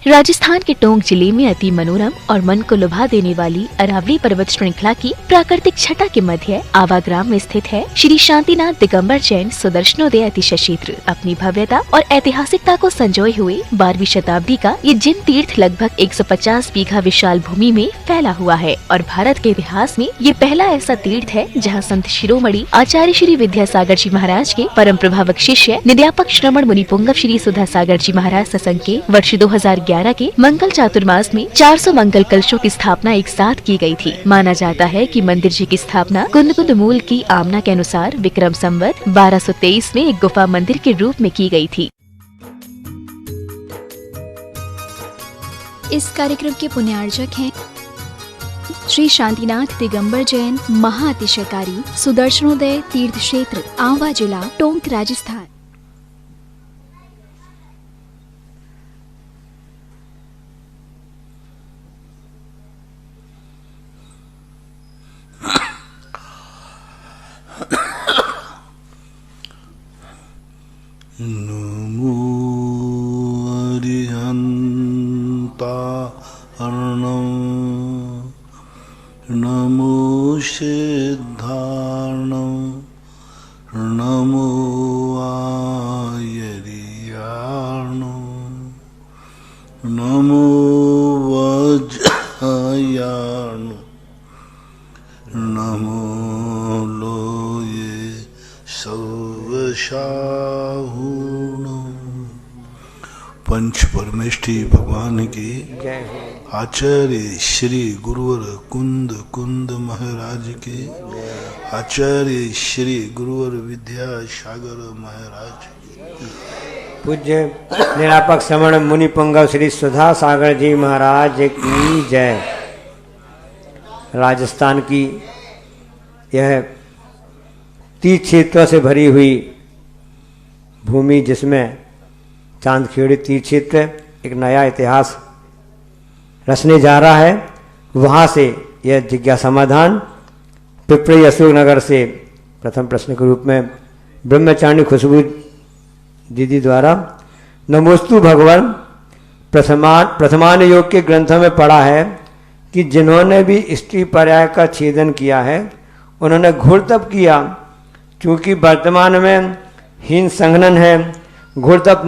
राजस्थान के टोंक जिले में अति मनोरम और मन को लुभा देने वाली अरावली पर्वत श्रृंखला की प्राकृतिक छटा के मध्य आवा ग्राम में स्थित है श्री शांतिनाथ दिगंबर जैन सुदर्शनोदय अतिशय क्षेत्र। अपनी भव्यता और ऐतिहासिकता को संजोए हुए 12वीं शताब्दी का ये जिन तीर्थ लगभग 150 बीघा विशाल भूमि में फैला हुआ है और भारत के इतिहास में ये पहला ऐसा तीर्थ है जहाँ संत शिरोमणि आचार्य श्री विद्यासागर जी महाराज के परम प्रभावक शिष्य निध्यापक श्रमण मुनि पुंगव श्री सुधा सागर जी महाराज सत्संग के वर्ष 2011 के मंगल चातुर्मास में 400 मंगल कलशों की स्थापना एक साथ की गई थी। माना जाता है कि मंदिर जी की स्थापना कुंद मूल की आमना के अनुसार विक्रम संवत 1223 में एक गुफा मंदिर के रूप में की गई थी। इस कार्यक्रम के पुण्यार्जक हैं श्री शांतिनाथ दिगंबर जैन महाअतिशयकारी सुदर्शनोदय तीर्थ क्षेत्र, आंवला जिला, टोंक, राजस्थान। नमो अरिहन्तार्णं नमो सिद्धार्णं नमो आयर्यार्णं नमो वज्रयार्णं नमो लोये सर्वशाहुर्णं। पंच परमेष्ठी भगवान की आचार्य श्री गुरुवर कुंद महाराज के आचार्य श्री गुरुवर विद्यासागर महाराज की पूज्य निरापक श्रमण मुनि पुंगव श्री सुधा सागर जी महाराज की जय। राजस्थान की यह तीर्थ क्षेत्रों से भरी हुई भूमि जिसमें चांदखेड़ी तीर्थ क्षेत्र एक नया इतिहास रचने जा रहा है, वहाँ से यह जिज्ञासा समाधान पिपरी अशोकनगर से प्रथम प्रश्न के रूप में ब्रह्मचारिणी खुशबू दीदी द्वारा नमोस्तु भगवान। प्रथमान योग के ग्रंथों में पढ़ा है कि जिन्होंने भी स्त्री पर्याय का छेदन किया है उन्होंने घोर तप किया। क्योंकि वर्तमान में हीन संघनन है, घोर तप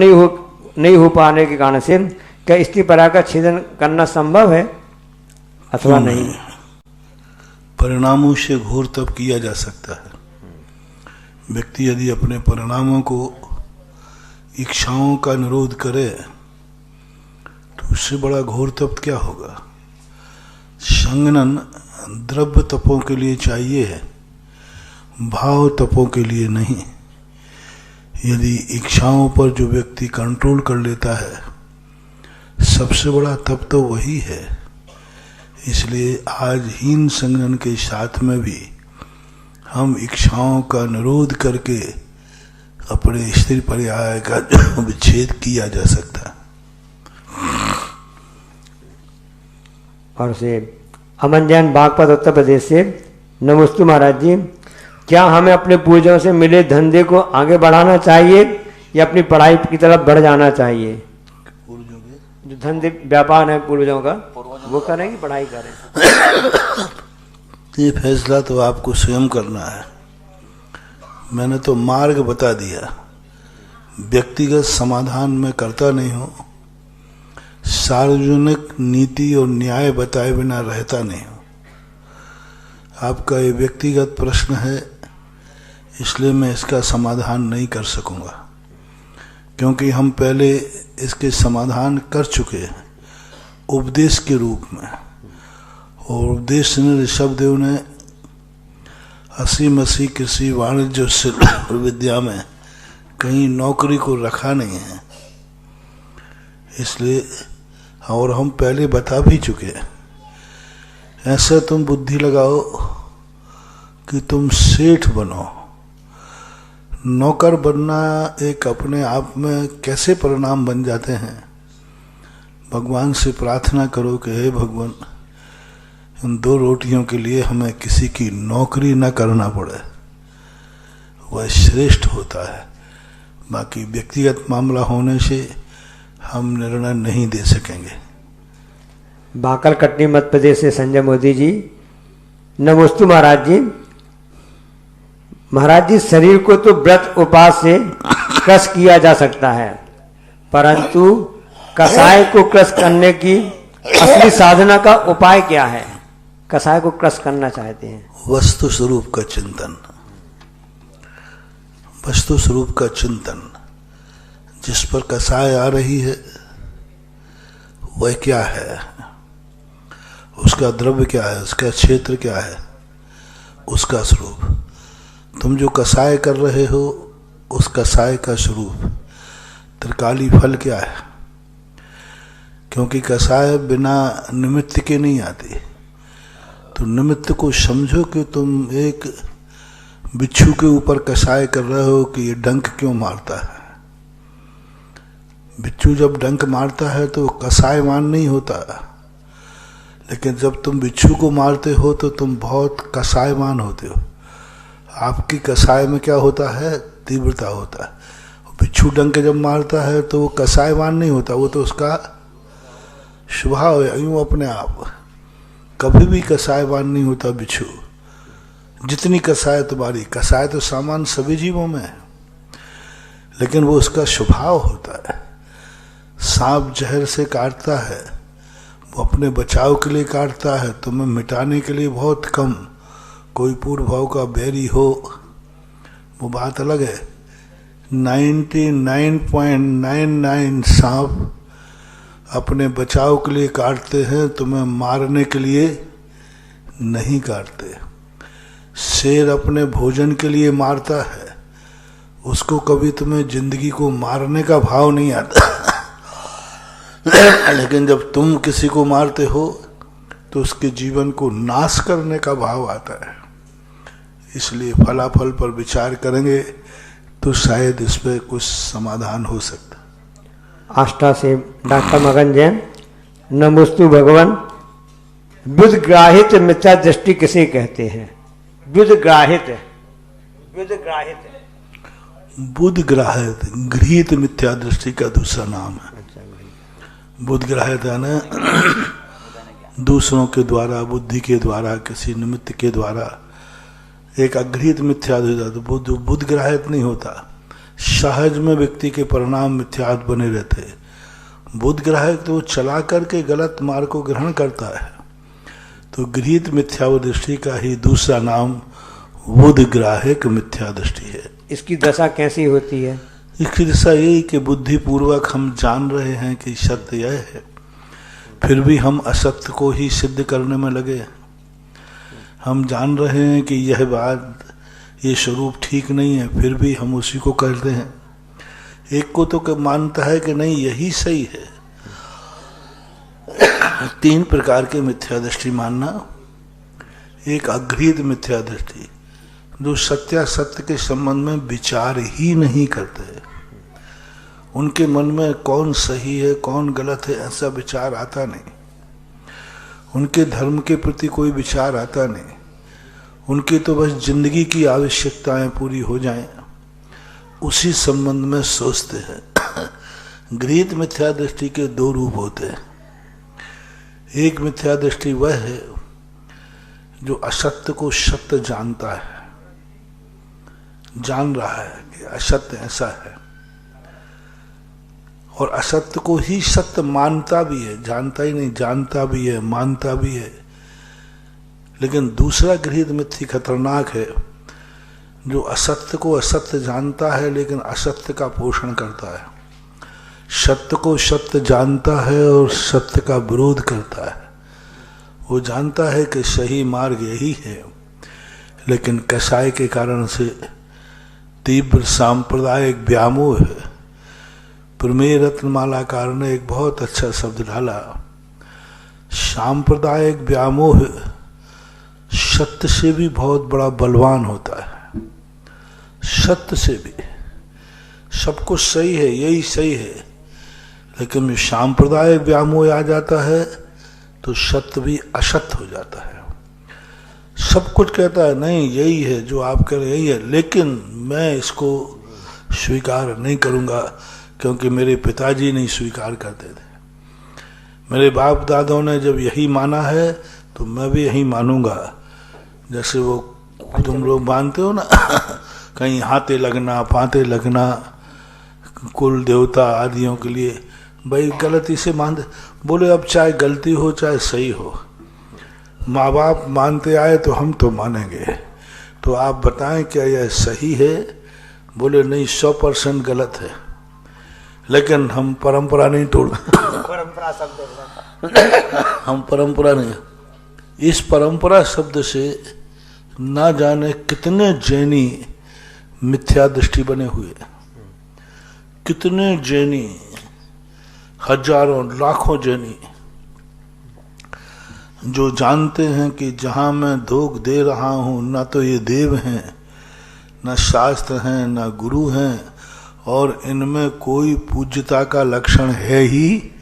नहीं हो पाने के कारण से क्या स्त्री पर्याय का छेदन करना संभव है अथवा नहीं? परिणामों से घोर तप किया जा सकता है। व्यक्ति यदि अपने परिणामों को इच्छाओं का निरोध करे तो उससे बड़ा घोर तप क्या होगा। संघनन द्रव्य तपों के लिए चाहिए है, भाव तपों के लिए नहीं। यदि इच्छाओं पर जो व्यक्ति कंट्रोल कर लेता है सबसे बड़ा तप तो वही है। इसलिए आज हीन संघनन के साथ में भी हम इच्छाओं का निरोध करके अपने स्त्री पर्याय का विच्छेद किया जा सकता है। और से अमन जैन बागपत उत्तर प्रदेश से नमोस्तु महाराज जी, क्या हमें अपने पूर्वजों से मिले धंधे को आगे बढ़ाना चाहिए या अपनी पढ़ाई की तरफ बढ़ जाना चाहिए? जो धंधे व्यापार है पूर्वजों का वो करें कि पढ़ाई करें? ये फैसला तो आपको स्वयं करना है। मैंने तो मार्ग बता दिया, व्यक्तिगत समाधान में करता नहीं हूँ, सार्वजनिक नीति और न्याय बताए बिना रहता नहीं हूँ। आपका ये व्यक्तिगत प्रश्न है, इसलिए मैं इसका समाधान नहीं कर सकूँगा, क्योंकि हम पहले इसके समाधान कर चुके हैं उपदेश के रूप में। और उपदेश ने ऋषभदेव ने 80 कृषि वाणिज्य विद्या में कहीं नौकरी को रखा नहीं है, इसलिए और हम पहले बता भी चुके हैं। ऐसा तुम बुद्धि लगाओ कि तुम सेठ बनो। नौकर बनना एक अपने आप में कैसे परिणाम बन जाते हैं। भगवान से प्रार्थना करो कि हे भगवान, इन 2 रोटियों के लिए हमें किसी की नौकरी न करना पड़े, वह श्रेष्ठ होता है। बाकी व्यक्तिगत मामला होने से हम निर्णय नहीं दे सकेंगे। बांकल कटनी मध्य प्रदेश से संजय मोदी जी। नमोस्तु महाराज जी। महाराज जी, शरीर को तो व्रत उपवास से क्रश किया जा सकता है, परंतु कसाय को क्रश करने की असली साधना का उपाय क्या है? कसाय को क्रश करना चाहते हैं। वस्तु स्वरूप का चिंतन, वस्तु स्वरूप का चिंतन। जिस पर कसाय आ रही है वह क्या है, उसका द्रव्य क्या है, उसका क्षेत्र क्या है, उसका स्वरूप। तुम जो कसाय कर रहे हो उस कसाय का स्वरूप त्रिकाली फल क्या है। क्योंकि कसाय बिना निमित्त के नहीं आती। तो निमित्त को समझो कि तुम एक बिच्छू के ऊपर कसाय कर रहे हो कि ये डंक क्यों मारता है। बिच्छू जब डंक मारता है तो कसायवान नहीं होता, लेकिन जब तुम बिच्छू को मारते हो तो तुम बहुत कसायवान होते हो। आपकी कसाय में क्या होता है, तीव्रता होता है। बिच्छू डंक जब मारता है तो वो कसायवान नहीं होता, वो तो उसका स्वभाव है, यूं अपने आप। कभी भी कसायवान नहीं होता बिच्छू। जितनी कसाय तुम्हारी, कसाय तो सामान्य सभी जीवों में है, लेकिन वो उसका स्वभाव होता है। सांप जहर से काटता है, वो अपने बचाव के लिए काटता है, तुम्हें मिटाने के लिए बहुत कम। कोई पूर्व भाव का बैरी हो वो बात अलग है। 99.99 सांप अपने बचाव के लिए काटते हैं, तुम्हें मारने के लिए नहीं काटते। शेर अपने भोजन के लिए मारता है, उसको कभी तुम्हें जिंदगी को मारने का भाव नहीं आता। लेकिन जब तुम किसी को मारते हो तो उसके जीवन को नाश करने का भाव आता है। इसलिए फलाफल पर विचार करेंगे तो शायद इस पर कुछ समाधान हो सकता। आष्टा से डॉक्टर मगन जैन। नमोस्तु भगवान। व्युत्ग्राहित मिथ्या दृष्टि किसे कहते हैं? व्युत्ग्राहित, बुद्धग्राहित, गृहीत मिथ्या दृष्टि का दूसरा नाम है। बुद्धग्राहित है ना, दूसरों के द्वारा, बुद्धि के द्वारा, किसी निमित्त के द्वारा एक अगृहीत मिथ्या दृष्टि। तो बुद्धग्राहित नहीं होता, सहज में व्यक्ति के परिणाम मिथ्यात बने रहते। बुद्धग्राहिक तो चला करके गलत मार्ग को ग्रहण करता है। तो गृहीत मिथ्या दृष्टि का ही दूसरा नाम बुद्धग्राहिक मिथ्या दृष्टि है। इसकी दशा कैसी होती है? इसकी दशा यही कि बुद्धिपूर्वक हम जान रहे हैं कि सत्य यह है, फिर भी हम असत्य को ही सिद्ध करने में लगे। हम जान रहे हैं कि यह बात, ये स्वरूप ठीक नहीं है, फिर भी हम उसी को करते हैं। एक को तो मानता है कि नहीं यही सही है। 3 प्रकार के मिथ्या दृष्टि मानना। एक अगृहीत मिथ्या दृष्टि, जो सत्यासत्य के संबंध में विचार ही नहीं करते। उनके मन में कौन सही है कौन गलत है ऐसा विचार आता नहीं। उनके धर्म के प्रति कोई विचार आता नहीं। उनकी तो बस जिंदगी की आवश्यकताएं पूरी हो जाएं, उसी संबंध में सोचते हैं। गृहीत मिथ्या दृष्टि के 2 रूप होते हैं। एक मिथ्या दृष्टि वह है जो असत्य को सत्य जानता है, जान रहा है कि असत्य ऐसा है, और असत्य को ही सत्य मानता भी है। जानता ही नहीं, जानता भी है, मानता भी है। लेकिन दूसरा गृहीत मिथ्या खतरनाक है, जो असत्य को असत्य जानता है लेकिन असत्य का पोषण करता है। सत्य को सत्य जानता है और सत्य का विरोध करता है। वो जानता है कि सही मार्ग यही है, लेकिन कसाय के कारण से तीव्र सांप्रदायिक व्यामोह है। प्रमेय रत्नमालाकार ने एक बहुत अच्छा शब्द डाला, सांप्रदायिक व्यामोह सत्य से भी बहुत बड़ा बलवान होता है। सत्य से भी सब कुछ सही है, यही सही है, लेकिन सांप्रदायिक व्यामोह आ जाता है तो सत्य भी असत्य हो जाता है। सब कुछ कहता है नहीं यही है, जो आप कह रहे यही है, लेकिन मैं इसको स्वीकार नहीं करूंगा क्योंकि मेरे पिताजी नहीं स्वीकार करते थे। मेरे बाप दादों ने जब यही माना है तो मैं भी यही मानूंगा। जैसे वो तुम लोग मानते हो ना कहीं हाथे लगना पाते लगना कुल देवता आदियों के लिए, भाई गलती से मानते। बोले अब चाहे गलती हो चाहे सही हो, माँ बाप मानते आए तो हम तो मानेंगे, तो आप बताएं क्या यह सही है? बोले नहीं, 100% गलत है, लेकिन हम परंपरा नहीं तोड़ परंपरा शब्द हम परंपरा नहीं। इस परंपरा शब्द से ना जाने कितने जैनी मिथ्या दृष्टि बने हुए, कितने जैनी, हजारों लाखों जैनी जो जानते हैं कि जहां मैं धोख दे रहा हूं ना तो ये देव हैं, ना शास्त्र हैं, ना गुरु हैं, और इनमें कोई पूज्यता का लक्षण है ही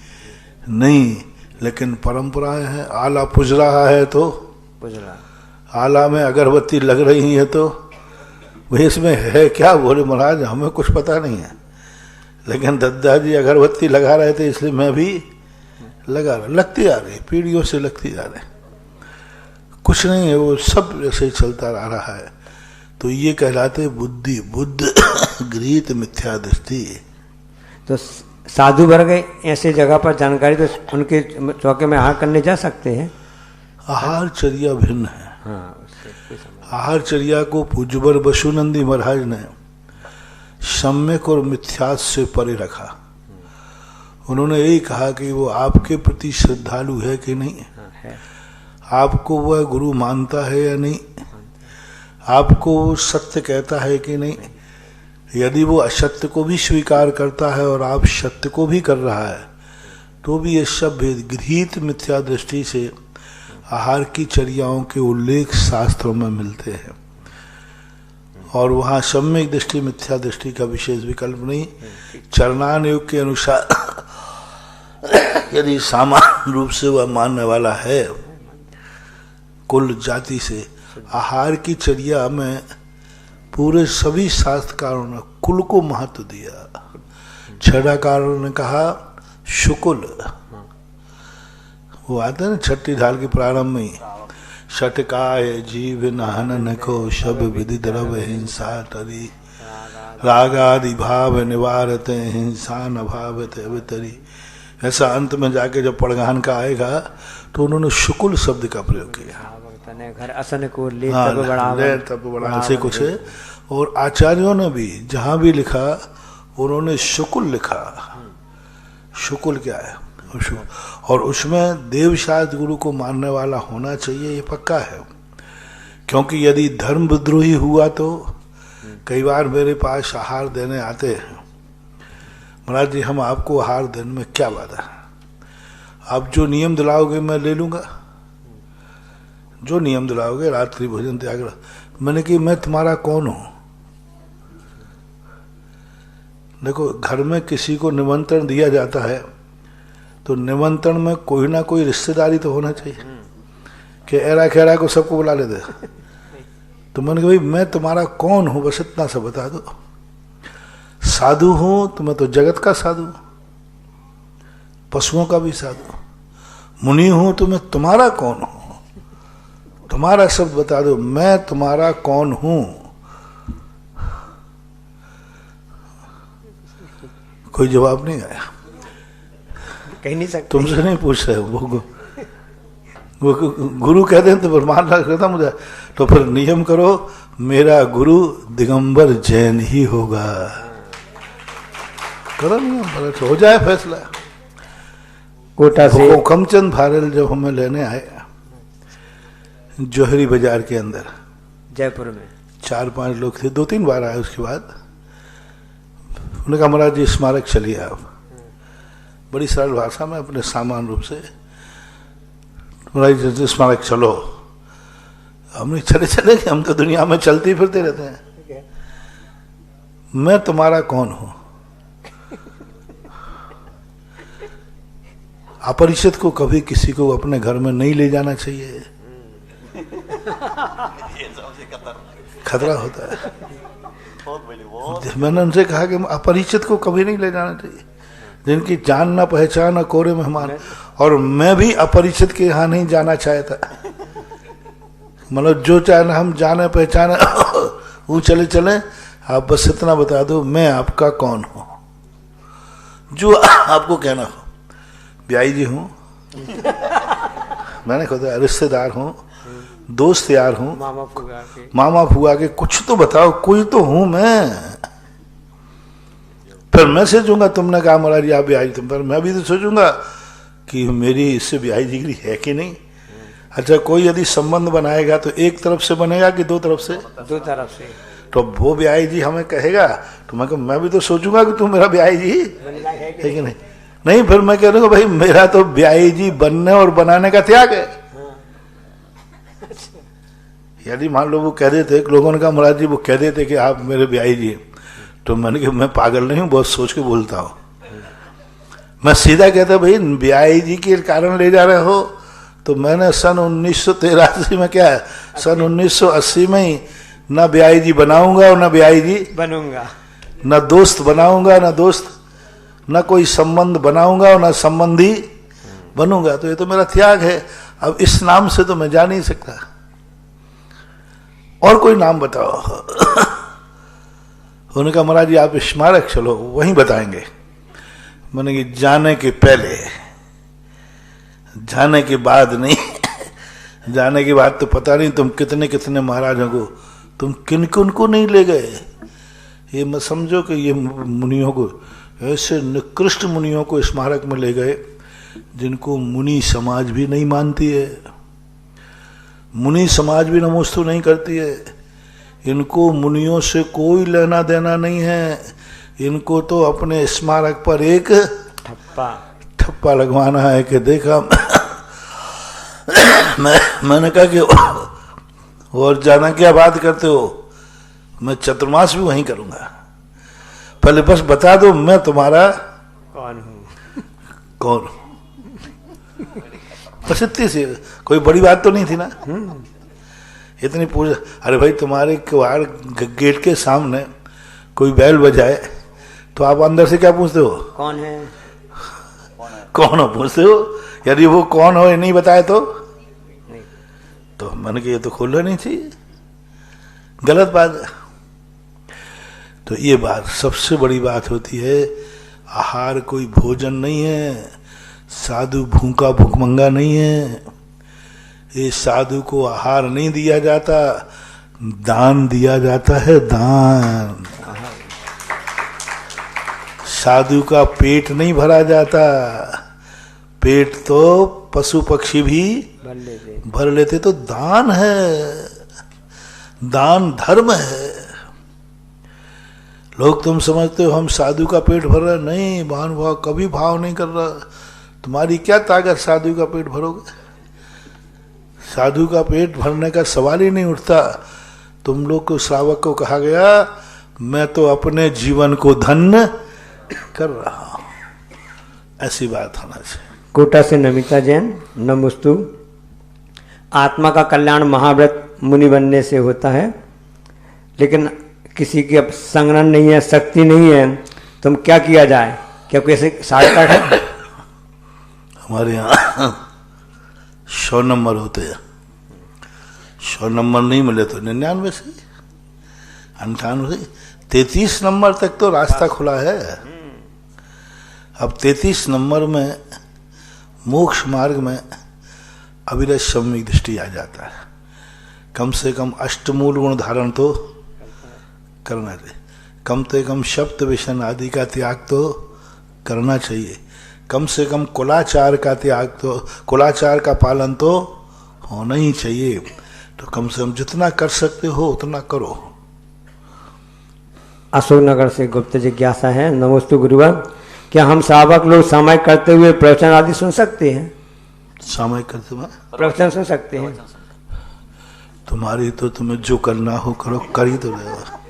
नहीं, लेकिन परंपराएं हैं। आला पूज रहा है तो आला में अगरबत्ती लग रही है तो भाई इसमें है क्या? बोले महाराज हमें कुछ पता नहीं है, लेकिन दादाजी अगरबत्ती लगा रहे थे इसलिए मैं भी लगा रहा। लगती आ रही, पीढ़ियों से लगती आ रही, कुछ नहीं है, वो सब ऐसे ही चलता आ रहा है। तो ये कहलाते बुद्धि, बुद्ध गृहीत मिथ्या दृष्टि। तो साधु वर्ग ऐसे जगह पर जानकारी तो उनके चौके में आहार करने जा सकते हैं। आहारचर्या भिन्न है। हाँ, आहारचर्या को पूज्यवर बसुनंदी महाराज ने सम्यक और मिथ्यास से परे रखा। उन्होंने यही कहा कि वो आपके प्रति श्रद्धालु है कि नहीं, है। आपको वह गुरु मानता है या नहीं, आपको वो सत्य कहता है कि नहीं। यदि वो असत्य को भी स्वीकार करता है और आप सत्य को भी कर रहा है तो भी ये सब भेद गृहीत मिथ्या दृष्टि से आहार की चर्याओं के उल्लेख शास्त्रों में मिलते हैं, और वहाँ सम्यक दृष्टि मिथ्या दृष्टि का विशेष विकल्प नहीं। चरणान योग के अनुसार यदि सामान्य रूप से वह मानने वाला है कुल जाति से, आहार की चर्या में पूरे सभी शास्त्रकारों ने कुल को महत्व दिया। छठाकारों ने कहा शुकुल, वो आता है ना छठी ढाल के प्रारंभ में, षटकाय जीव नाहन को शब विधि द्रव हिंसा तरी रागादि भाव निवारते हिंसा न भावते अवतरी। ऐसा अंत में जाके जब पड़गान का आएगा तो उन्होंने शुकुल शब्द का प्रयोग किया। घर असन को ले हाँ, तब बड़ा ऐसे कुछ है। और आचार्यों ने भी जहां भी लिखा उन्होंने शुकुल लिखा। शुकुल क्या है? और उसमें देवशास्त्र गुरु को मानने वाला होना चाहिए, ये पक्का है। क्योंकि यदि धर्म विद्रोही हुआ तो कई बार मेरे पास आहार देने आते हैं, महाराज जी हम आपको आहार देने में क्या बाधा है, आप जो नियम दिलाओगे मैं ले लूंगा, जो नियम दिलाओगे रात्रि भोजन त्याग। मैंने कि मैं तुम्हारा कौन हूं? देखो घर में किसी को निमंत्रण दिया जाता है तो निमंत्रण में कोई ना कोई रिश्तेदारी तो होना चाहिए कि एरा खेरा को सबको बुला लेते। तो मैंने कहा भाई मैं तुम्हारा कौन हूं, बस इतना सा बता दो। साधु हूं तो मैं तो जगत का साधु, पशुओं का भी साधु। मुनि हूं तो मैं तुम्हारा कौन हूं, तुम्हारा शब्द बता दो, मैं तुम्हारा कौन हूं। कोई जवाब नहीं आया, कह नहीं सकते। तुमसे नहीं पूछ रहे वो गुरु कहते हैं तो फिर मान रखता मुझे, तो फिर नियम करो मेरा गुरु दिगंबर जैन ही होगा। करो नियम, हो जाए फैसला। कोटा से हुकमचंद भारल जब हमें लेने आए जोहरी बाजार के अंदर, जयपुर में 4-5 लोग थे, 2-3 बार आए। उसके बाद उन्होंने कहा महाराज जी स्मारक चलिए आप, बड़ी सरल भाषा में अपने सामान्य रूप से, महाराज जी स्मारक चलो। हमने चले चले कि हम तो दुनिया में चलते फिरते रहते हैं। मैं तुम्हारा कौन हूं? अपरिचित को कभी किसी को अपने घर में नहीं ले जाना चाहिए, खतरा होता है। मैंने उनसे कहा कि अपरिचित को कभी नहीं ले जाना चाहिए, जिनकी जान ना पहचान कोरे मेहमान। और मैं भी अपरिचित के यहाँ नहीं जाना चाहता, मतलब जो चाहे हम जाने पहचाने वो चले चले, आप बस इतना बता दो मैं आपका कौन हूं, जो आपको कहना हो। ब्याई जी हूं, मैंने कहा रिश्तेदार हूं, दोस्त यार हूं, मामा फुआ के कुछ तो बताओ, कोई तो हूं मैं। फिर मैं सोचूंगा, तुमने कहा महाराज जी आप ब्याई, तुम पर मैं भी तो सोचूंगा कि मेरी इससे ब्याई जिगरी है कि नहीं। अच्छा, कोई यदि संबंध बनाएगा तो एक तरफ से बनेगा कि दो तरफ से? दो तरफ से। तो वो ब्याई जी हमें कहेगा तो मैं भी तो सोचूंगा कि तू मेरा ब्याई जी है कि नहीं। नहीं, फिर मैं कह दूंगा भाई मेरा तो ब्याई जी बनने और बनाने का त्याग है। यदि मान लो वो कह देते, लोगों ने कहा महाराज जी वो कह देते कि आप मेरे ब्याई जी, तो मैंने कहा मैं पागल नहीं हूं, बहुत सोच के बोलता हूं। मैं सीधा कहता भाई ब्याई जी के कारण ले जा रहे हो, तो मैंने सन 1983 में क्या है, सन 1980 में ही ना ब्याई जी बनाऊंगा और ना ब्याई जी बनूंगा, ना दोस्त बनाऊंगा ना दोस्त, ना कोई संबंध बनाऊंगा और ना संबंधी बनूंगा। तो ये तो मेरा त्याग है। अब इस नाम से तो मैं जा नहीं सकता, और कोई नाम बताओ। उन्होंने कहा महाराज जी आप स्मारक चलो, वहीं बताएंगे। मैंने कि जाने के पहले, जाने के बाद नहीं। जाने के बाद तो पता नहीं तुम कितने कितने महाराजों को, तुम किन किन को नहीं ले गए। ये मत समझो कि ये मुनियों को, ऐसे निकृष्ट मुनियों को स्मारक में ले गए जिनको मुनि समाज भी नहीं मानती है, मुनि समाज भी नमोस्तु नहीं करती है। इनको मुनियों से कोई लेना देना नहीं है, इनको तो अपने स्मारक पर एक ठप्पा लगवाना है कि देखा। मैंने कहा कि और जाना क्या बात करते हो, मैं चतुर्मास भी वहीं करूंगा, पहले बस बता दो मैं तुम्हारा कौन हूं, कौन हूं। बस इतनी सी, कोई बड़ी बात तो नहीं थी ना। इतनी पूछ, अरे भाई तुम्हारे बाहर गेट के सामने कोई बैल बजाए तो आप अंदर से क्या पूछते हो, कौन है, कौन हो पूछते हो। यदि वो कौन हो ये नहीं बताए तो मैंने कहा ये तो खोलना नहीं चाहिए, गलत बात है। तो ये बात सबसे बड़ी बात होती है। आहार कोई भोजन नहीं है, साधु भूखा भूखमंगा नहीं है। ये साधु को आहार नहीं दिया जाता, दान दिया जाता है, दान। साधु का पेट नहीं भरा जाता, पेट तो पशु पक्षी भी भर लेते। तो दान है, दान धर्म है। लोग तुम समझते हो हम साधु का पेट भर रहे, नहीं महानुभाव कभी भाव नहीं कर रहा। तुम्हारी क्या ताकत साधु का पेट भरोगे, साधु का पेट भरने का सवाल ही नहीं उठता। तुम लोग को श्रावक को कहा गया मैं तो अपने जीवन को धन्य कर रहा हूं, ऐसी बात होना चाहिए। कोटा से नमिता जैन, नमोस्तु। आत्मा का कल्याण महाव्रत मुनि बनने से होता है, लेकिन किसी की अब संग्रहण नहीं है, शक्ति नहीं है, तो हम क्या किया जाए, क्या कोई ऐसे शॉर्टकट है? हमारे यहाँ 100 नंबर होते हैं, 100 नंबर नहीं मिले तो 99 से 98 से 33 नंबर तक तो रास्ता खुला है। अब 33 नंबर में मोक्ष मार्ग में अविरत सम्यक दृष्टि आ जाता है। कम से कम अष्टमूल गुण धारण तो करना चाहिए, कम से कम शब्द विषण आदि का त्याग तो करना चाहिए, कम से कम कुलाचार का त्याग तो, कुलाचार का पालन तो होना ही चाहिए। तो कम से कम जितना कर सकते हो उतना करो। अशोकनगर से गुप्त जिज्ञासा है, नमोस्तु गुरुवर। क्या हम श्रावक लोग सामायिक करते हुए प्रवचन आदि सुन सकते हैं? सामायिक करते हुए प्रवचन सुन सकते हैं। तुम्हारी तो तुम्हें जो करना हो करो, कर ही तो रहेगा।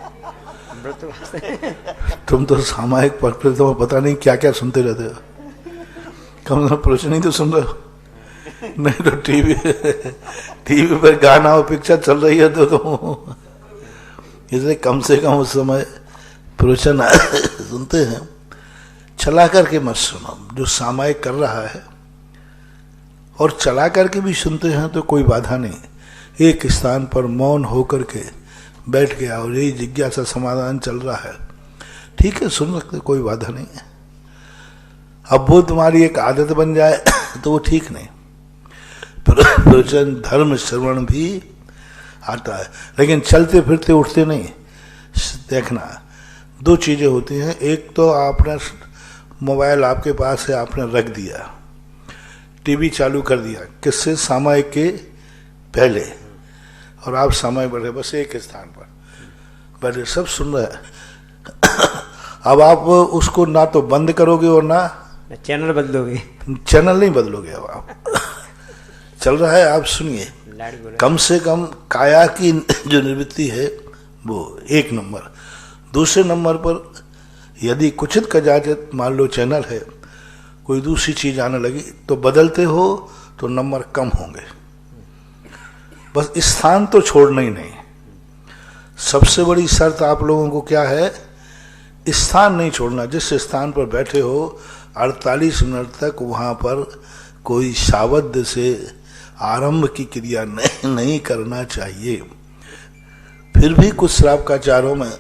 तुम तो सामायिक पढ़ते, तुम्हें पता नहीं क्या क्या सुनते रहते हो। कम से कम प्रवचन ही तो सुन रहे हो, नहीं तो टीवी पर गाना और पिक्चर चल रही है तो इसलिए कम से कम उस समय प्रवचन सुनते हैं चला करके मत सुनो। जो सामायिक कर रहा है और चला करके भी सुनते हैं तो कोई बाधा नहीं। एक स्थान पर मौन होकर के बैठ गया और यही जिज्ञासा समाधान चल रहा है, ठीक है, सुन सकते, कोई बाधा नहीं है। अब वो तुम्हारी एक आदत बन जाए तो वो ठीक नहीं। प्रवचन धर्म श्रवण भी आता है, लेकिन चलते फिरते उठते नहीं। देखना, दो चीजें होती हैं। एक तो आपने मोबाइल आपके पास है, आपने रख दिया, टीवी चालू कर दिया, किससे? सामायिक के पहले, और आप समय बैठे बस एक स्थान पर बैठे, सब सुन रहे हैं। अब आप उसको ना तो बंद करोगे और ना चैनल बदलोगे, चैनल नहीं बदलोगे। अब आप चल रहा है, आप सुनिए। कम से कम काया की जो निवृत्ति है वो एक नंबर। दूसरे नंबर पर यदि कुछित कदाचित मान लो चैनल है, कोई दूसरी चीज आने लगी तो बदलते हो तो नंबर कम होंगे। बस स्थान तो छोड़ना ही नहीं। सबसे बड़ी शर्त आप लोगों को क्या है? स्थान नहीं छोड़ना। जिस स्थान पर बैठे हो 48 मिनट तक वहां पर कोई सावध से आरंभ की क्रिया नहीं करना चाहिए। फिर भी कुछ श्रावकाचारों में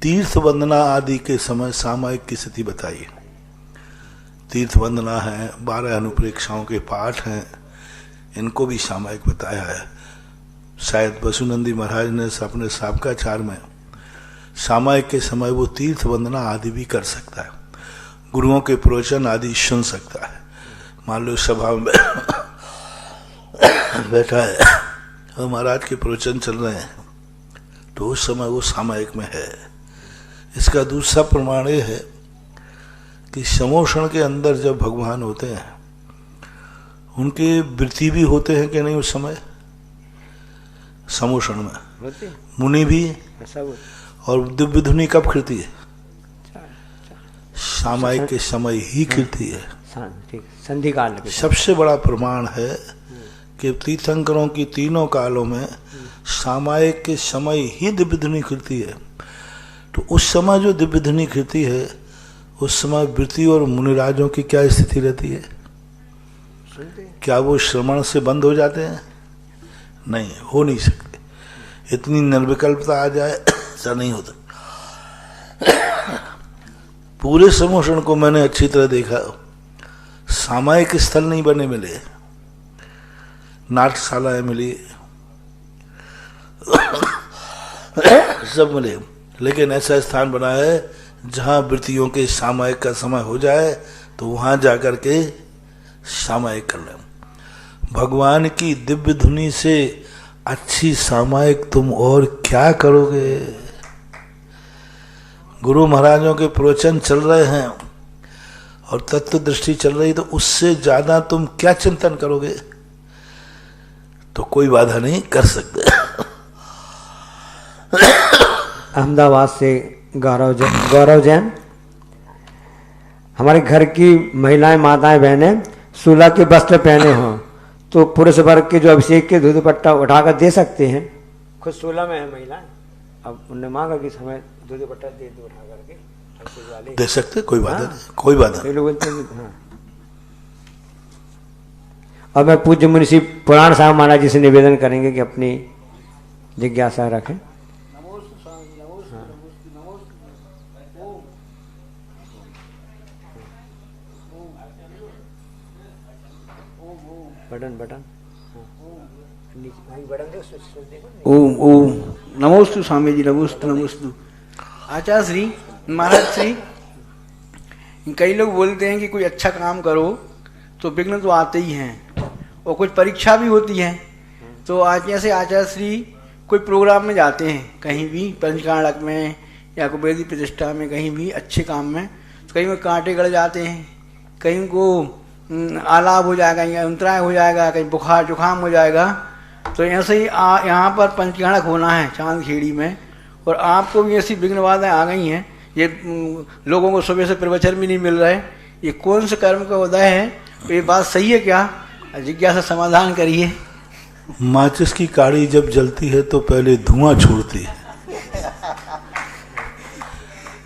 तीर्थ वंदना आदि के समय सामायिक की स्थिति बताई। तीर्थ वंदना है, 12 अनुप्रेक्षाओं के पाठ हैं, इनको भी सामायिक बताया है। शायद वसुनंदी महाराज ने अपने श्रावकाचार में सामायिक के समय वो तीर्थ वंदना आदि भी कर सकता है, गुरुओं के प्रवचन आदि सुन सकता है। मान लो सभा में बैठा है और महाराज के प्रवचन चल रहे हैं तो उस समय वो सामायिक में है। इसका दूसरा प्रमाण ये है कि समोषण के अंदर जब भगवान होते हैं उनके वृत्ति भी होते हैं कि नहीं उस समय समोषण में? मुनि भी। और दिव्य धुनी कब खिलती है? सामायिक के समय ही खिलती है, संधि काल। सबसे बड़ा प्रमाण है कि तीर्थंकरों की तीनों कालों में सामायिक के समय ही दिव्य धुनी खिलती है। तो उस समय जो दिव्य धुनी खिलती है उस समय वृत्ति और मुनिराजों की क्या स्थिति रहती है? क्या वो श्रवण से बंद हो जाते हैं? नहीं, हो नहीं सकते। इतनी निर्विकल्पता आ जाए ऐसा नहीं होता। पूरे समोषण को मैंने अच्छी तरह देखा, सामायिक स्थल नहीं बने मिले, नाट्यशालाएं मिली, सब मिले, लेकिन ऐसा स्थान बना है जहां वृत्तियों के सामायिक का समय हो जाए तो वहां जाकर के सामायिक कर लें। भगवान की दिव्य धुनी से अच्छी सामायिक तुम और क्या करोगे? गुरु महाराजों के प्रवचन चल रहे हैं और तत्व दृष्टि चल रही, तो उससे ज्यादा तुम क्या चिंतन करोगे? तो कोई बाधा नहीं कर सकते। अहमदाबाद से गौरव जैन, हमारे घर की महिलाएं, माताएं, बहनें 16 के वस्त्र पहने हों तो पुरुष वर्ग के जो अभिषेक के दूध पट्टा उठाकर दे सकते हैं। खुद 16 में है महिलाएं, अब उन्हें मांगा कि समय दूध पट्टा दे दो उठा करके, दे सकते, कोई बाधा नहीं, कोई बाधा नहीं। लोग बोलते हैं हाँ। और मैं पूज्य मुंशी पुराण साहब महाराज जी से निवेदन करेंगे कि अपनी जिज्ञासा रखें। बटन ओम ओम नमोस्तु स्वामी जी, नमोस्तु। आचार्य श्री महाराज श्री, कई लोग बोलते हैं कि कोई अच्छा काम करो तो विघ्न तो आते ही हैं और कुछ परीक्षा भी होती है। तो आज जैसे आचार्य श्री कोई प्रोग्राम में जाते हैं, कहीं भी पंचकाणक में या कोई वेदी प्रतिष्ठा में, कहीं भी अच्छे काम में, तो कहीं में कांटे गड़ जाते हैं, कहीं को आलाप हो जाएगा या अंतराय हो जाएगा, कहीं बुखार जुकाम हो जाएगा। तो ऐसे ही यहाँ पर पंचकाणक होना है चांदखेड़ी में, और आपको भी ऐसी विघ्न बाधाएं आ गई हैं। ये लोगों को सुबह से प्रवचन भी नहीं मिल रहा है, ये कौन से कर्म का उदय है? ये बात सही है क्या? जिज्ञासा समाधान करिए। माचिस की काड़ी जब जलती है तो पहले धुआं छोड़ती है,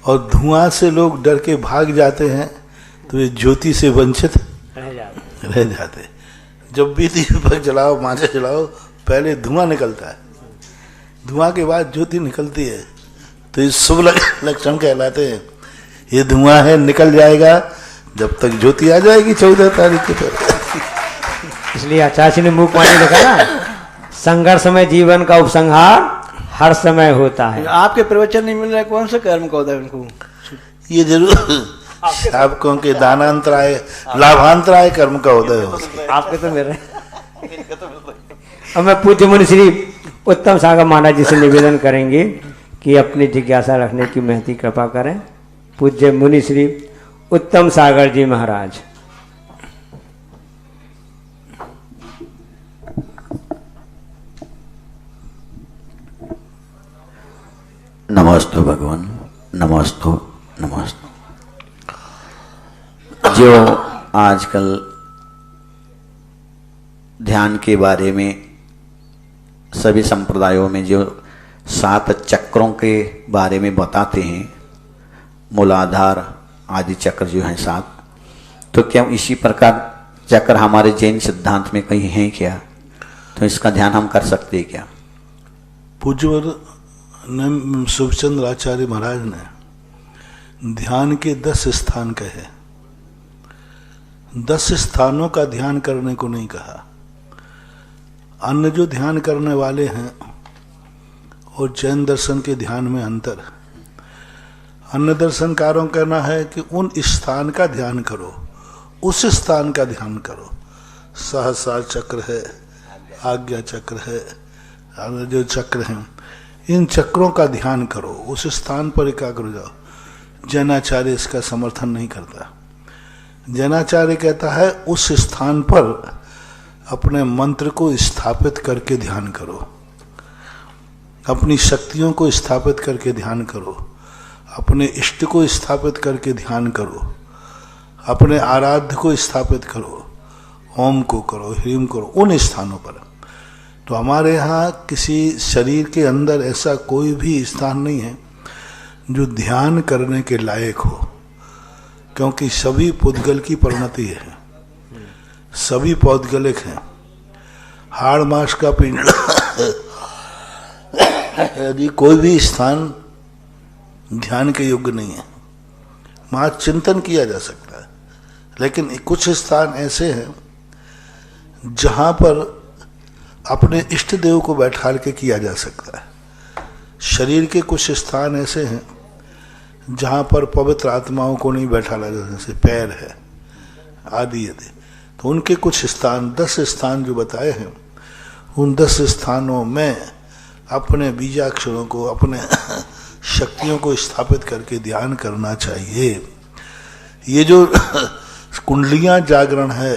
और धुआं से लोग डर के भाग जाते हैं, तो ये ज्योति से वंचित रह जाते। जब भी दीपक जलाओ, माचिस जलाओ, पहले धुआं निकलता है, धुआं के बाद ज्योति निकलती है, तो ये शुभ लक्षण कहलाते हैं। ये धुआं है, निकल जाएगा जब तक ज्योति आ जाएगी 14 तारीख के पर। इसलिए आचार्य ने मुख वाणी लिखा ना, संघर्ष में जीवन का उपसंहार हर समय होता है। आपके प्रवचन नहीं मिल रहा है, कौन सा कर्म का होता है उनको? ये जरूर आपको के दानांतराय लाभांतराय कर्म का होता है। आपके तो मेरे अब मैं पूज्य मुनि श्री उत्तम सागर महाराज जी से निवेदन करेंगे कि अपनी जिज्ञासा रखने की महती कृपा करें। पूज्य मुनि श्री उत्तम सागर जी महाराज। नमस्तु भगवान, नमस्तु नमस्तु। जो आजकल ध्यान के बारे में सभी संप्रदायों में जो 7 चक्रों के बारे में बताते हैं, मूलाधार आदि चक्र जो हैं 7, तो क्या इसी प्रकार चक्र हमारे जैन सिद्धांत में कहीं हैं क्या? तो इसका ध्यान हम कर सकते हैं क्या? पूज्यवर शुभचंद्र आचार्य महाराज ने ध्यान के 10 स्थान कहे। 10 स्थानों का ध्यान करने को नहीं कहा। अन्य जो ध्यान करने वाले हैं और जैन दर्शन के ध्यान में अंतर। अन्य दर्शनकारों का कहना है कि उन स्थान का ध्यान करो, उस स्थान का ध्यान करो। सहस्रार चक्र है, आज्ञा चक्र है, अन्य जो चक्र हैं, इन चक्रों का ध्यान करो, उस स्थान पर एकाग्र हो जाओ। जैनाचार्य इसका समर्थन नहीं करता। जैनाचार्य कहता है उस स्थान पर अपने मंत्र को स्थापित करके ध्यान करो, अपनी शक्तियों को स्थापित करके ध्यान करो, अपने इष्ट को स्थापित करके ध्यान करो, अपने आराध्य को स्थापित करो, ओम को करो, ह्रीम करो, उन स्थानों पर। तो हमारे यहाँ किसी शरीर के अंदर ऐसा कोई भी स्थान नहीं है जो ध्यान करने के लायक हो, क्योंकि सभी पुद्गल की परिणति है, सभी पौद्गलिक हैं। हाड़ मास का पिंड यदि कोई भी स्थान ध्यान के योग्य नहीं है, वहाँ चिंतन किया जा सकता है, लेकिन कुछ स्थान ऐसे हैं जहाँ पर अपने इष्ट देव को बैठाल के किया जा सकता है। शरीर के कुछ स्थान ऐसे हैं जहाँ पर पवित्र आत्माओं को नहीं बैठाला जाता, जैसे पैर है आदि आदि। तो उनके कुछ स्थान 10 स्थान जो बताए हैं, उन 10 स्थानों में अपने बीजाक्षरों को, अपने शक्तियों को स्थापित करके ध्यान करना चाहिए। ये जो कुंडलियां जागरण है,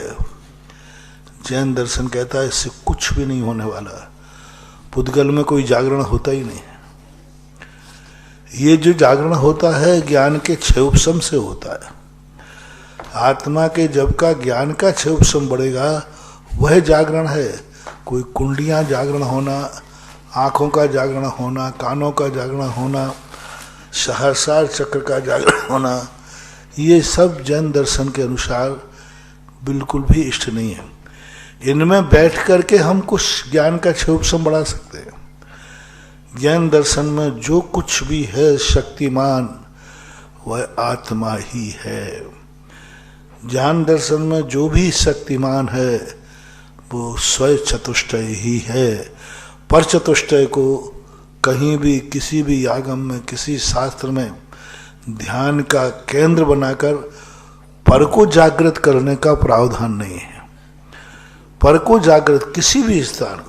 जैन दर्शन कहता है इससे कुछ भी नहीं होने वाला। पुद्गल में कोई जागरण होता ही नहीं है। ये जो जागरण होता है ज्ञान के क्षयोपशम से होता है। आत्मा के जब का ज्ञान का क्षयोपशम बढ़ेगा वह जागरण है। कोई कुंडलियां जागरण होना, आँखों का जागरण होना, कानों का जागरण होना, सहस्रार चक्र का जागरण होना, ये सब जैन दर्शन के अनुसार बिल्कुल भी इष्ट नहीं है। इनमें बैठ करके हम कुछ ज्ञान का क्षयोपशम बढ़ा सकते हैं। ज्ञान दर्शन में जो कुछ भी है शक्तिमान वह आत्मा ही है। ज्ञान दर्शन में जो भी शक्तिमान है वो स्वयं चतुष्टय ही है। पर चतुष्टय को कहीं भी किसी भी आगम में, किसी शास्त्र में ध्यान का केंद्र बनाकर पर को जागृत करने का प्रावधान नहीं है। पर को जागृत किसी भी स्थान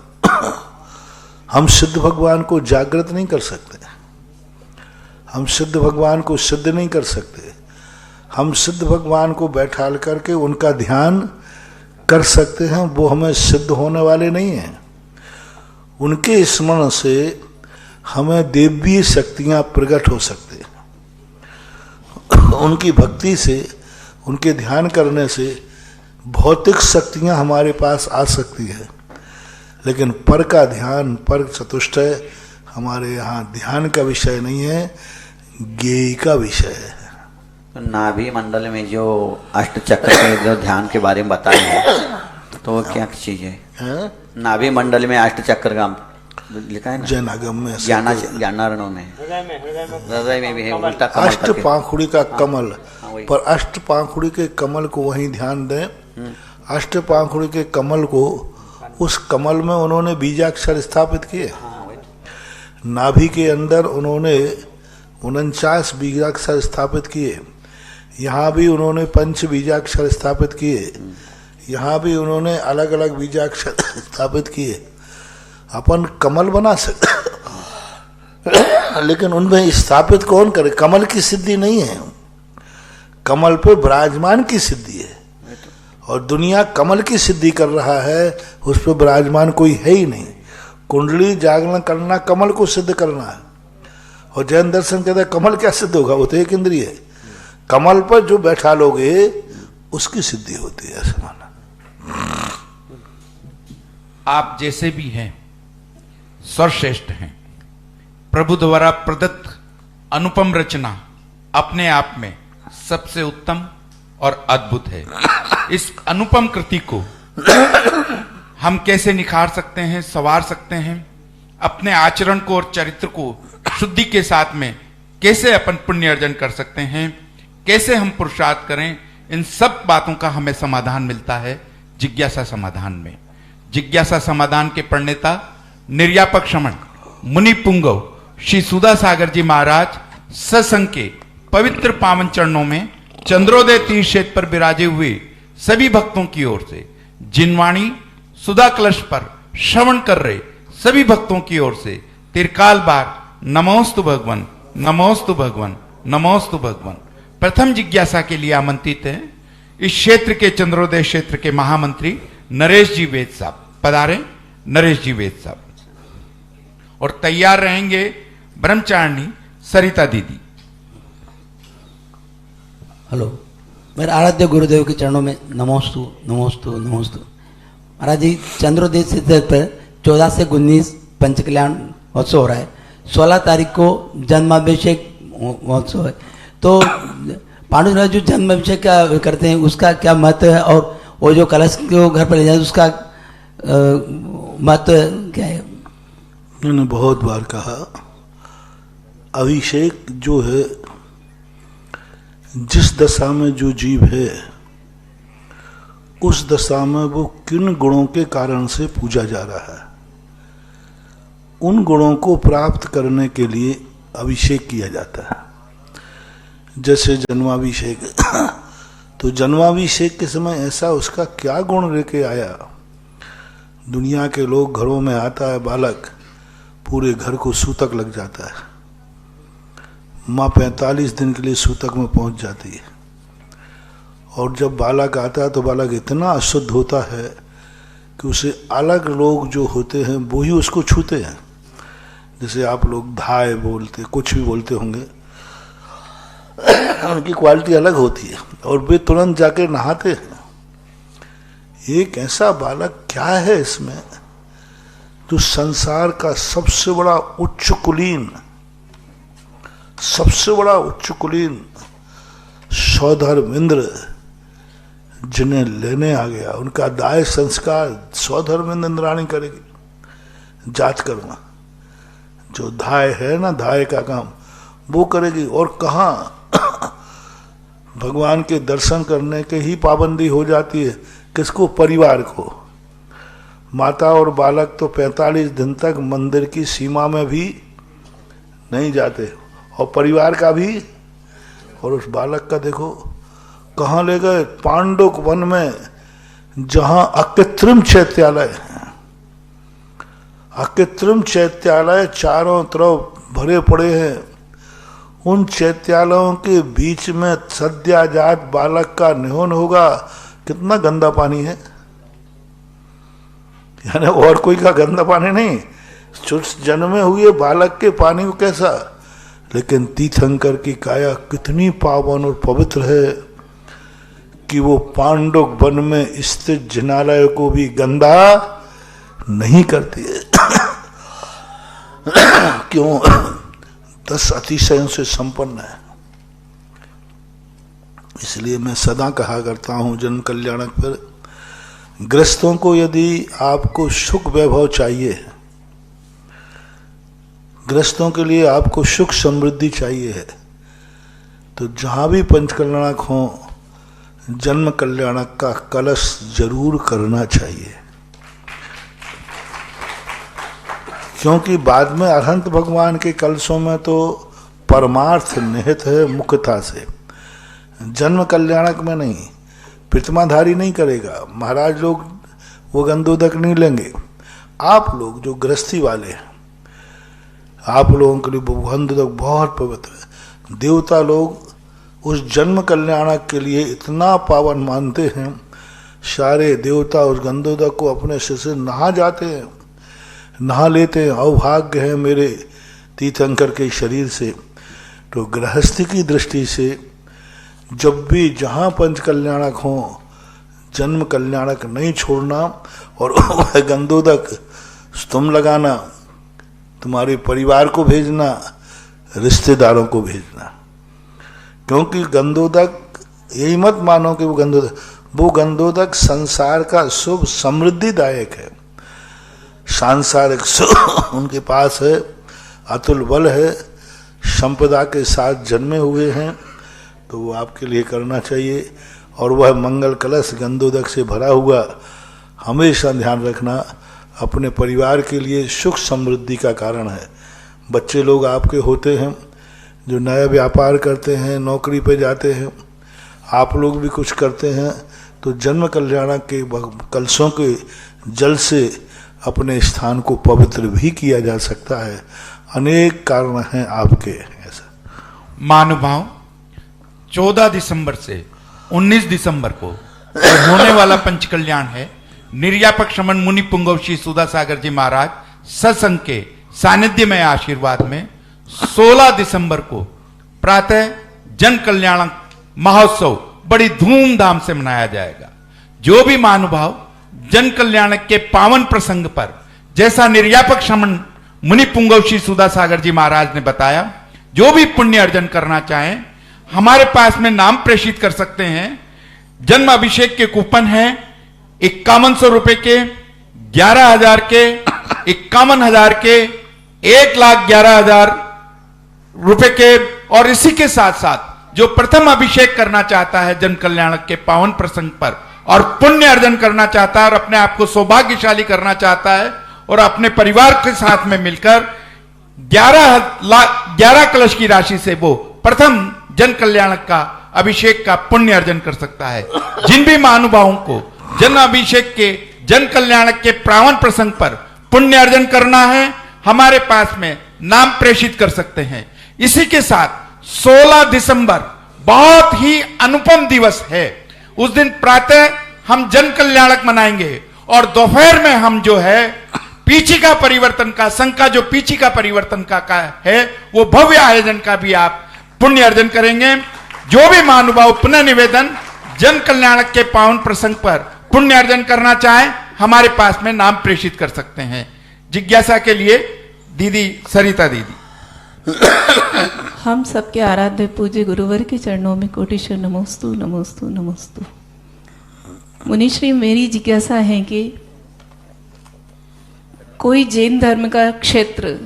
हम सिद्ध भगवान को जागृत नहीं कर सकते, हम सिद्ध भगवान को सिद्ध नहीं कर सकते। हम सिद्ध भगवान को बैठाल करके उनका ध्यान कर सकते हैं, वो हमें सिद्ध होने वाले नहीं हैं। उनके स्मरण से हमें देवीय शक्तियां प्रकट हो सकती हैं। उनकी भक्ति से, उनके ध्यान करने से भौतिक शक्तियां हमारे पास आ सकती है, लेकिन पर का ध्यान, पर चतुष्टय हमारे यहाँ ध्यान का विषय नहीं है, ज्ञेय का विषय है। तो नाभि मंडल में जो अष्ट चक्र के जो ध्यान के बारे में बताए हैं तो वो क्या चीज है? नाभि मंडल में अष्ट चक्र का लिखा है ना, जैनागम में, ज्ञानारणों में, हृदय में भी है उल्टा कमल अष्ट करके। पाखुड़ी का कमल, वही। पर अष्ट पाखुड़ी के कमल को वहीं ध्यान दें। अष्ट पाखुड़ी के कमल को, उस कमल में उन्होंने बीजाक्षर स्थापित किए। नाभि के अंदर उन्होंने 49 बीजाक्षर स्थापित किए। यहाँ भी उन्होंने पंच बीजाक्षर स्थापित किए। यहाँ भी उन्होंने अलग अलग बीजाक्षर स्थापित किए। अपन कमल बना सकते लेकिन उनमें स्थापित कौन करे? कमल की सिद्धि नहीं है, कमल पे विराजमान की सिद्धि है। और दुनिया कमल की सिद्धि कर रहा है, उस पर विराजमान कोई है ही नहीं। कुंडली जागरण करना कमल को सिद्ध करना है। और जैन दर्शन कहता है कमल क्या सिद्ध होगा? वो तो एक इंद्रिय है। कमल पर जो बैठा लोगे उसकी सिद्धि होती है, ऐसा माना। आप जैसे भी हैं सर्वश्रेष्ठ हैं। प्रभु द्वारा प्रदत्त अनुपम रचना अपने आप में सबसे उत्तम और अद्भुत है। इस अनुपम कृति को हम कैसे निखार सकते हैं, संवार सकते हैं, अपने आचरण को और चरित्र को शुद्धि के साथ में कैसे अपन पुण्य अर्जन कर सकते हैं, कैसे हम पुरुषार्थ करें, इन सब बातों का हमें समाधान मिलता है जिज्ञासा समाधान में। जिज्ञासा समाधान के प्रणेता निर्यापक श्रमण मुनि पुंगव श्री सुधा सागर जी महाराज सत्संग के पवित्र पावन चरणों में चंद्रोदय तीर्थ क्षेत्र पर विराजे हुए सभी भक्तों की ओर से, जिनवाणी सुधा कलश पर श्रवण कर रहे सभी भक्तों की ओर से तिरकाल बार नमोस्तु भगवन, नमोस्तु भगवन, नमोस्तु भगवन। प्रथम जिज्ञासा के लिए आमंत्रित हैं इस क्षेत्र के चंद्रोदय क्षेत्र के महामंत्री नरेश जी वेद साहब। पधारे नरेश जी वेद साहब। और तैयार रहेंगे ब्रह्मचारिणी सरिता दीदी। हेलो, मेरे आराध्य गुरुदेव के चरणों में नमोस्तु नमोस्तु नमोस्तु। महाराज जी, चंद्रोदय से पर 14 से 19 पंचकल्याण महोत्सव हो रहा है। 16 तारीख को जन्माभिषेक महोत्सव है। तो पांडुरंग जो जन्माभिषेक का करते हैं उसका क्या महत्व है, और वो जो कलश को घर पर ले जाए उसका महत्व क्या है? मैंने बहुत बार कहा, अभिषेक जो है, जिस दशा में जो जीव है उस दशा में वो किन गुणों के कारण से पूजा जा रहा है, उन गुणों को प्राप्त करने के लिए अभिषेक किया जाता है। जैसे जन्माभिषेक तो जन्माभिषेक के समय ऐसा उसका क्या गुण लेके आया? दुनिया के लोग घरों में आता है बालक, पूरे घर को सूतक लग जाता है। माँ 45 दिन के लिए सूतक में पहुंच जाती है। और जब बालक आता है तो बालक इतना अशुद्ध होता है कि उसे अलग लोग जो होते हैं वो ही उसको छूते हैं। जैसे आप लोग धाय बोलते, कुछ भी बोलते होंगे, उनकी क्वालिटी अलग होती है और वे तुरंत जाके नहाते हैं। एक ऐसा बालक क्या है इसमें जो संसार का सबसे बड़ा उच्च कुलीन सौधर्मेंद्र जिन्हें लेने आ गया, उनका दाय संस्कार सौधर्मेंद्र इंद्राणी करेगी। जांच करना, जो धाय है ना, धाय का काम वो करेगी। और कहाँ भगवान के दर्शन करने के ही पाबंदी हो जाती है। किसको? परिवार को। माता और बालक तो 45 दिन तक मंदिर की सीमा में भी नहीं जाते, और परिवार का भी। और उस बालक का देखो कहाँ ले गए? पांडुक वन में, जहां अकृत्रिम चैत्यालय है। अकृत्रिम चैत्यालय चारों तरफ भरे पड़े हैं। उन चैत्यालयों के बीच में सद्याजात बालक का निहन होगा। कितना गंदा पानी है, यानी और कोई का गंदा पानी नहीं, जन्मे हुए बालक के पानी को कैसा। लेकिन तीर्थंकर की काया कितनी पावन और पवित्र है कि वो पांडुक वन में स्थित जिनालय को भी गंदा नहीं करती है। क्यों? 10 अतिशयों से संपन्न है। इसलिए मैं सदा कहा करता हूं जन्म कल्याणक पर, गृहस्थों को यदि आपको सुख वैभव चाहिए, गृहस्थों के लिए आपको सुख समृद्धि चाहिए है, तो जहां भी पंच कल्याणक हो, जन्म कल्याणक का कलश जरूर करना चाहिए। क्योंकि बाद में अरहंत भगवान के कलशों में तो परमार्थ निहित है मुख्यता से, जन्म कल्याणक में नहीं। प्रतिमाधारी नहीं करेगा, महाराज लोग वो गंधोदक नहीं लेंगे। आप लोग जो गृहस्थी वाले हैं, आप लोगों के लिए गंधोदक बहुत पवित्र है। देवता लोग उस जन्म कल्याणक के लिए इतना पावन मानते हैं, सारे देवता उस गंधोदक को अपने सिर से नहा जाते हैं, नहा लेते हैं। अभाग्य है मेरे तीर्थंकर के शरीर से। तो गृहस्थी की दृष्टि से जब भी जहाँ पंच कल्याणक हो, जन्म कल्याणक नहीं छोड़ना। और वह गंधोदक तुम लगाना, तुम्हारे परिवार को भेजना, रिश्तेदारों को भेजना। क्योंकि गंधोदक, यही मत मानो कि वो गंधोदक संसार का शुभ समृद्धिदायक है। सांसारिक सुख उनके पास है, अतुल बल है, संपदा के साथ जन्मे हुए हैं, तो वो आपके लिए करना चाहिए। और वह मंगल कलश गंधोदक से भरा हुआ, हमेशा ध्यान रखना, अपने परिवार के लिए सुख समृद्धि का कारण है। बच्चे लोग आपके होते हैं जो नया व्यापार करते हैं, नौकरी पे जाते हैं, आप लोग भी कुछ करते हैं, तो जन्म कल्याणक के कलशों के जल से अपने स्थान को पवित्र भी किया जा सकता है। अनेक कारण हैं आपके ऐसा। महानुभाव, 14 दिसंबर से 19 दिसंबर को होने वाला पंच कल्याण है। निर्यापक श्रमण मुनि पुंगव श्री सुधा सागर जी महाराज सत्संग के सानिध्य में आशीर्वाद में 16 दिसंबर को प्रातः जन कल्याण महोत्सव बड़ी धूमधाम से मनाया जाएगा। जो भी महानुभाव जन कल्याण के पावन प्रसंग पर, जैसा निर्यापक श्रमण मुनि पुंगव श्री सुधा सागर जी महाराज ने बताया, जो भी पुण्य अर्जन करना चाहें हमारे पास में नाम प्रेषित कर सकते हैं। जन्म अभिषेक के कूपन हैं 5100 रुपए के, 11,000 के, 51,000 के, 1,11,000 रुपए के। और इसी के साथ साथ जो प्रथम अभिषेक करना चाहता है जन कल्याण के पावन प्रसंग पर और पुण्य अर्जन करना चाहता है और अपने आप को सौभाग्यशाली करना चाहता है और अपने परिवार के साथ में मिलकर 11 कलश की राशि से वो प्रथम जन कल्याण का अभिषेक का पुण्य अर्जन कर सकता है। जिन भी महानुभावों को जन अभिषेक के, जन कल्याण के पावन प्रसंग पर पुण्य अर्जन करना है, हमारे पास में नाम प्रेषित कर सकते हैं। इसी के साथ 16 दिसंबर बहुत ही अनुपम दिवस है। उस दिन प्रातः हम जन कल्याणक मनाएंगे और दोपहर में हम जो है पीछिका परिवर्तन का, संघ का जो पीछिका परिवर्तन का है, वो भव्य आयोजन का भी आप पुण्य अर्जन करेंगे। जो भी महानुभाव पुनः निवेदन, जन कल्याणक के पावन प्रसंग पर पुण्य अर्जन करना चाहे हमारे पास में नाम प्रेषित कर सकते हैं। जिज्ञासा के लिए दीदी सरिता दीदी। हम सबके आराध्य पूज्य गुरुवर के चरणों में कोटिशर नमोस्तु नमोस्तु नमोस्तु। मुनिश्री, मेरी जिज्ञासा है कि कोई जैन धर्म का क्षेत्र,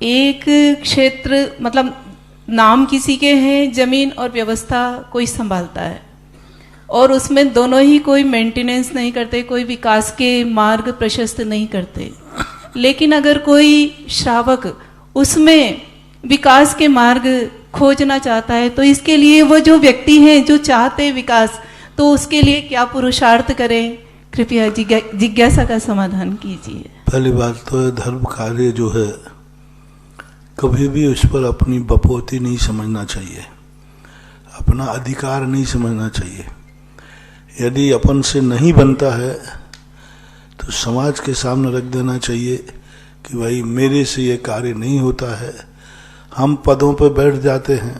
एक क्षेत्र मतलब नाम किसी के हैं, जमीन और व्यवस्था कोई संभालता है और उसमें दोनों ही कोई मेंटेनेंस नहीं करते, कोई विकास के मार्ग प्रशस्त नहीं करते। लेकिन अगर कोई श्रावक उसमें विकास के मार्ग खोजना चाहता है तो इसके लिए वो जो व्यक्ति हैं जो चाहते विकास, तो उसके लिए क्या पुरुषार्थ करें? कृपया जिज्ञासा का समाधान कीजिए। पहली बात तो धर्म कार्य जो है कभी भी उस पर अपनी बपोती नहीं समझना चाहिए, अपना अधिकार नहीं समझना चाहिए। यदि अपन से नहीं बनता है तो समाज के सामने रख देना चाहिए कि भाई मेरे से ये कार्य नहीं होता है। हम पदों पर बैठ जाते हैं,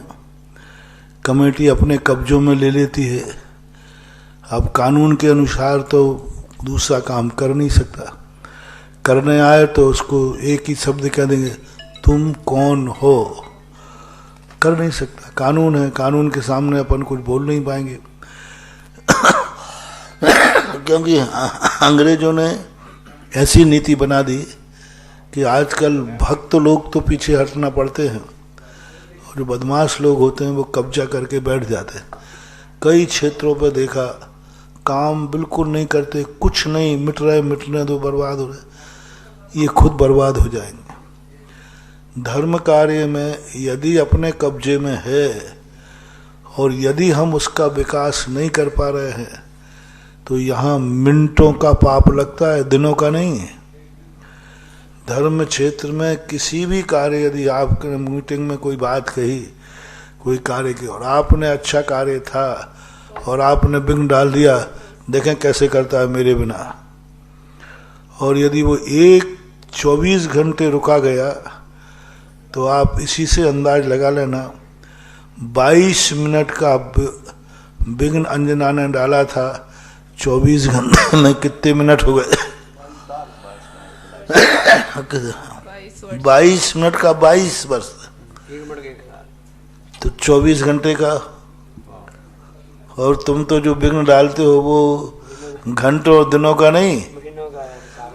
कमेटी अपने कब्जों में ले लेती है। अब कानून के अनुसार तो दूसरा काम कर नहीं सकता, करने आए तो उसको एक ही शब्द कह देंगे, तुम कौन हो। कर नहीं सकता, कानून है, कानून के सामने अपन कुछ बोल नहीं पाएंगे। क्योंकि अंग्रेजों ने ऐसी नीति बना दी कि आजकल भक्त लोग तो पीछे हटना पड़ते हैं और जो बदमाश लोग होते हैं वो कब्जा करके बैठ जाते हैं। कई क्षेत्रों पर देखा, काम बिल्कुल नहीं करते, कुछ नहीं, मिटने दो, बर्बाद हो रहे, ये खुद बर्बाद हो जाएंगे। धर्म कार्य में यदि अपने कब्जे में है और यदि हम उसका विकास नहीं कर पा रहे हैं तो यहाँ मिनटों का पाप लगता है, दिनों का नहीं है। धर्म क्षेत्र में किसी भी कार्य, यदि आपने मीटिंग में कोई बात कही, कोई कार्य किया और आपने अच्छा कार्य था और आपने बिंग डाल दिया, देखें कैसे करता है मेरे बिना। और यदि वो 24 घंटे रुका गया तो आप इसी से अंदाज लगा लेना 22 मिनट का बिघ्न अंजना ने डाला था, 24 घंटे में कितने मिनट हो गए? 22 मिनट का 22 वर्ष, तो 24 घंटे का। और तुम तो जो विघ्न डालते हो वो घंटों और दिनों का नहीं,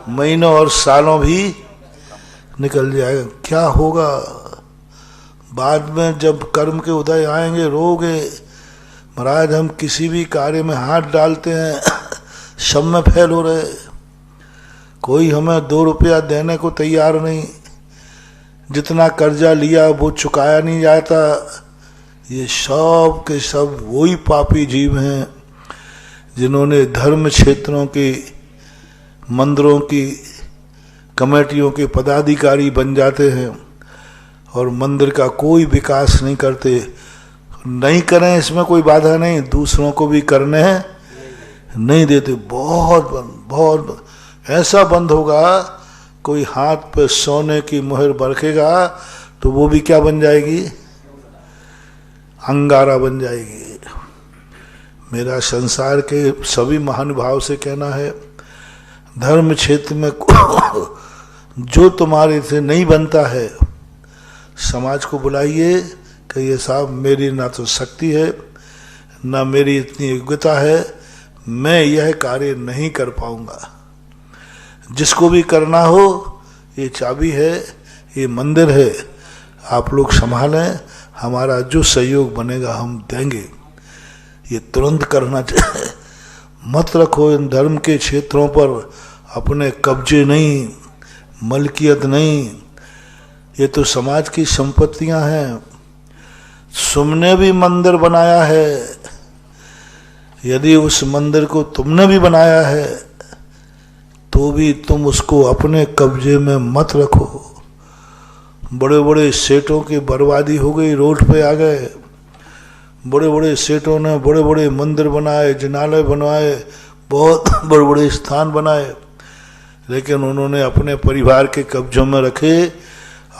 महीनों और सालों भी निकल जाएगा। क्या होगा बाद में जब कर्म के उदय आएंगे? रोगे महाराज, हम किसी भी कार्य में हाथ डालते हैं, सब में फैल हो रहे, कोई हमें 2 रुपया देने को तैयार नहीं, जितना कर्जा लिया वो चुकाया नहीं जाता। ये सब के सब वही पापी जीव हैं जिन्होंने धर्म क्षेत्रों के, मंदिरों की कमेटियों के पदाधिकारी बन जाते हैं और मंदिर का कोई विकास नहीं करते। नहीं करें इसमें कोई बाधा नहीं, दूसरों को भी करने नहीं देते। बहुत बहुत ऐसा बंद होगा, कोई हाथ पे सोने की मुहर बरखेगा तो वो भी क्या बन जाएगी? अंगारा बन जाएगी। मेरा संसार के सभी महानुभाव से कहना है, धर्म क्षेत्र में जो तुम्हारे से नहीं बनता है, समाज को बुलाइए कि ये साहब मेरी ना तो शक्ति है ना मेरी इतनी योग्यता है, मैं यह कार्य नहीं कर पाऊंगा। जिसको भी करना हो, ये चाबी है, ये मंदिर है, आप लोग संभालें, हमारा जो सहयोग बनेगा हम देंगे। ये तुरंत करना चाहिए। मत रखो इन धर्म के क्षेत्रों पर अपने कब्जे नहीं, मलकियत नहीं, ये तो समाज की संपत्तियां हैं। तुमने भी मंदिर बनाया है, यदि उस मंदिर को तुमने भी बनाया है तो भी तुम उसको अपने कब्जे में मत रखो। बड़े बड़े सेठों की बर्बादी हो गई, रोड पे आ गए। बड़े बड़े सेठों ने बड़े बड़े मंदिर बनाए, जिनालय बनवाए, बहुत बड़े बड़े स्थान बनाए, लेकिन उन्होंने अपने परिवार के कब्जों में रखे।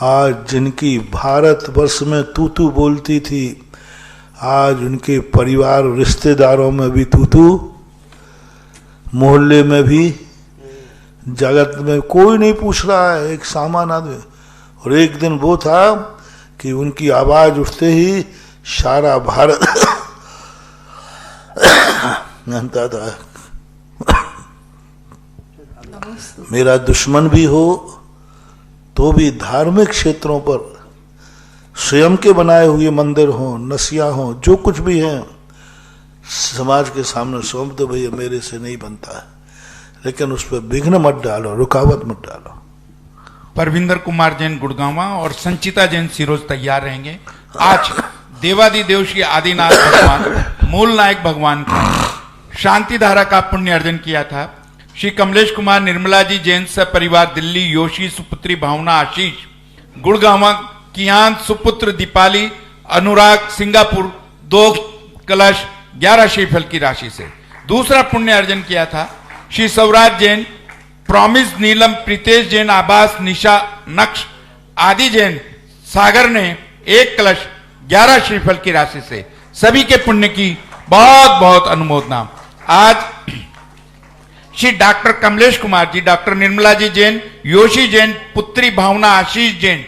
आज जिनकी भारतवर्ष में तू तू बोलती थी, आज उनके परिवार रिश्तेदारों में भी तू तू, मोहल्ले में भी, जगत में कोई नहीं पूछ रहा है। एक सामान्य आदमी, और एक दिन वो था कि उनकी आवाज उठते ही सारा भारत जानता था। मेरा दुश्मन भी हो तो भी धार्मिक क्षेत्रों पर स्वयं के बनाए हुए मंदिर हों, नसिया हों, जो कुछ भी हैं, समाज के सामने सौंप दो, भैया मेरे से नहीं बनता है, लेकिन उस पर विघ्न मत डालो, रुकावट मत डालो। परविंदर कुमार जैन गुड़गांवा और संचिता जैन सिरोज तैयार रहेंगे। आज देवादिदेव श्री आदिनाथ भगवान, मूल नायक भगवान का शांति धारा का पुण्य अर्जन किया था। श्री कमलेश कुमार निर्मला जी जैन सब परिवार दिल्ली, योशी सुपुत्री भावना आशीष गुड़गांवा, कियान सुपुत्र दीपाली अनुराग सिंगापुर 2 कलश 11 श्रीफल की राशि से। दूसरा पुण्य अर्जन किया था श्री सौराज जैन, प्रॉमिस नीलम, प्रीतेश जैन, आबास, निशा नक्श आदि जैन सागर ने 1 कलश 11 श्रीफल की राशि से। सभी के पुण्य की बहुत बहुत अनुमोदना। आज Shri doctor Kamlesh Kumar ji, doctor Nirmala ji Jain, Yoshi Jain, पुत्री भावना आशीष जैन,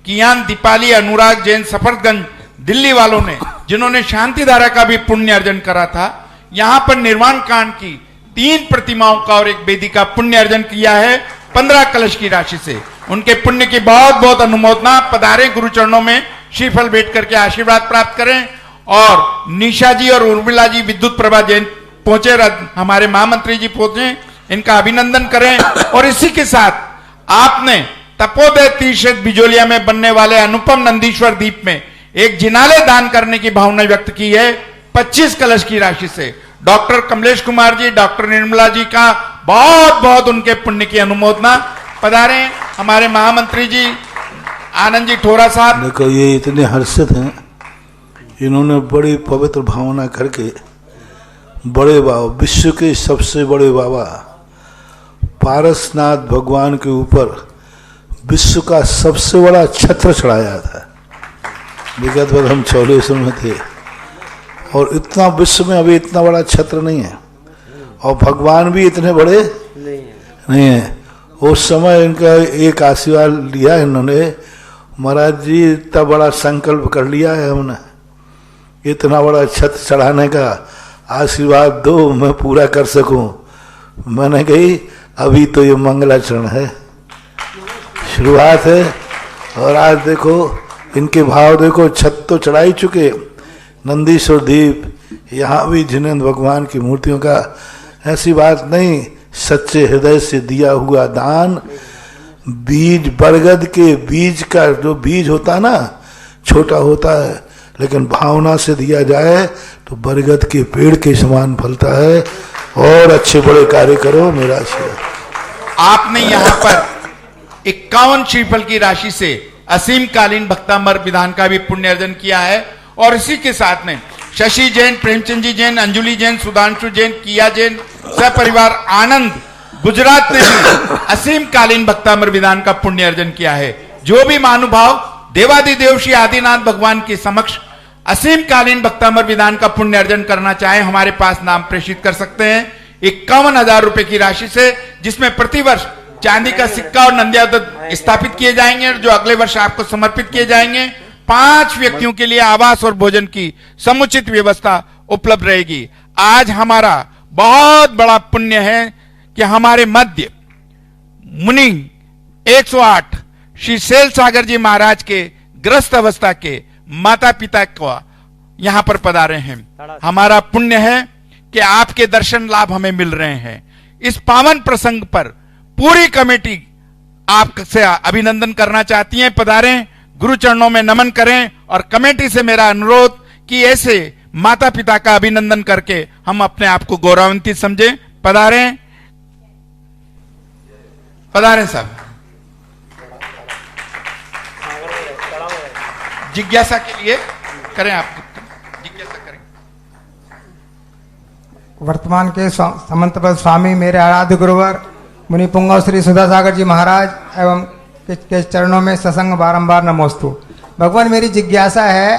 कियान दीपाली अनुराग जैन, सफरगंज दिल्ली वालों ने, जिन्होंने शांति धारा का भी पुण्य अर्जन करा था, यहां पर निर्वाण कांड की 3 प्रतिमाओं का और एक वेदी का पुण्य अर्जन किया है 15 कलश की राशि से। उनके पुण्य की बहुत बहुत अनुमोदना। पधारे गुरु चरणों में श्रीफल भेंट करके आशीर्वाद प्राप्त करें। और निशा जी और उर्मिला जी विद्युत प्रभा जैन पहुंचे, हमारे महामंत्री जी पहुंचे, इनका अभिनंदन करें। और इसी के साथ आपने तपोदय तीर्थ बिजोलिया में बनने वाले अनुपम नंदीश्वर द्वीप में एक जिनालय दान करने की भावना व्यक्त की है 25 कलश की राशि से। डॉक्टर कमलेश कुमार जी, डॉक्टर निर्मला जी का बहुत बहुत उनके पुण्य की अनुमोदना। पधारे हमारे महामंत्री जी आनंद जी ठोरा साहब। देखो ये इतने हर्षित हैं, इन्होंने बड़ी पवित्र भावना करके बड़े बाबा, विश्व के सबसे बड़े बाबा पारसनाथ भगवान के ऊपर विश्व का सबसे बड़ा छत्र चढ़ाया था। विगत बार हम चौलेश्वर में थे और इतना विश्व में अभी इतना बड़ा छत्र नहीं है और भगवान भी इतने बड़े नहीं है। उस समय इनका एक आशीर्वाद लिया इन्होंने, महाराज जी इतना बड़ा संकल्प कर लिया है हमने, इतना बड़ा छत्र चढ़ाने का आशीर्वाद दो मैं पूरा कर सकूं। मैंने कही अभी तो ये मंगलाचरण है, शुरुआत है। और आज देखो इनके भाव देखो, छत तो चढ़ाई चुके, नंदीश्वर द्वीप, यहाँ भी जिनेंद्र भगवान की मूर्तियों का, ऐसी बात नहीं, सच्चे हृदय से दिया हुआ दान। बीज, बरगद के बीज का जो बीज होता है ना, छोटा होता है, लेकिन भावना से दिया जाए तो बरगद के पेड़ के समान फलता है। और अच्छे बड़े कार्य करो, मेरा आशीर्वाद। आपने यहाँ पर 51 श्रीफल की राशि से असीम कालीन भक्तामर विधान का भी पुण्य अर्जन किया है। और इसी के साथ में शशि जैन, प्रेमचंद जी जैन, अंजुली जैन, सुधांशु जैन, किया जैन, सपरिवार आनंद गुजरात ने भी असीम कालीन भक्तामर विधान का पुण्य अर्जन किया है। जो भी महानुभाव देवादिदेव श्री आदिनाथ भगवान के समक्ष असीम कालीन भक्तामर विधान का पुण्य अर्जन करना चाहे, हमारे पास नाम प्रेषित कर सकते हैं 51,000 रुपए की राशि से, जिसमें प्रतिवर्ष चांदी का सिक्का और नंदिया स्थापित किए जाएंगे, जो अगले वर्ष आपको समर्पित किए जाएंगे। 5 व्यक्तियों के लिए आवास और भोजन की समुचित व्यवस्था उपलब्ध रहेगी। आज हमारा बहुत बड़ा पुण्य है कि हमारे मध्य मुनि 108 श्री शैल सागर जी महाराज के ग्रस्त अवस्था के माता पिता को यहां पर पधारे हैं। हमारा पुण्य है कि आपके दर्शन लाभ हमें मिल रहे हैं। इस पावन प्रसंग पर पूरी कमेटी आपसे अभिनंदन करना चाहती है। पधारें, गुरु चरणों में नमन करें। और कमेटी से मेरा अनुरोध कि ऐसे माता पिता का अभिनंदन करके हम अपने आप को गौरवान्वित समझें। पधारें, पधारें साहब। जिज्ञासा के लिए करें, आप जिज्ञासा करें। वर्तमान के समंत पद स्वामी मेरे आराध्य गुरुवर मुनि पुंगव श्री सुधा सागर जी महाराज एवं के चरणों में सत्संग बारंबार नमोस्तु। भगवान, मेरी जिज्ञासा है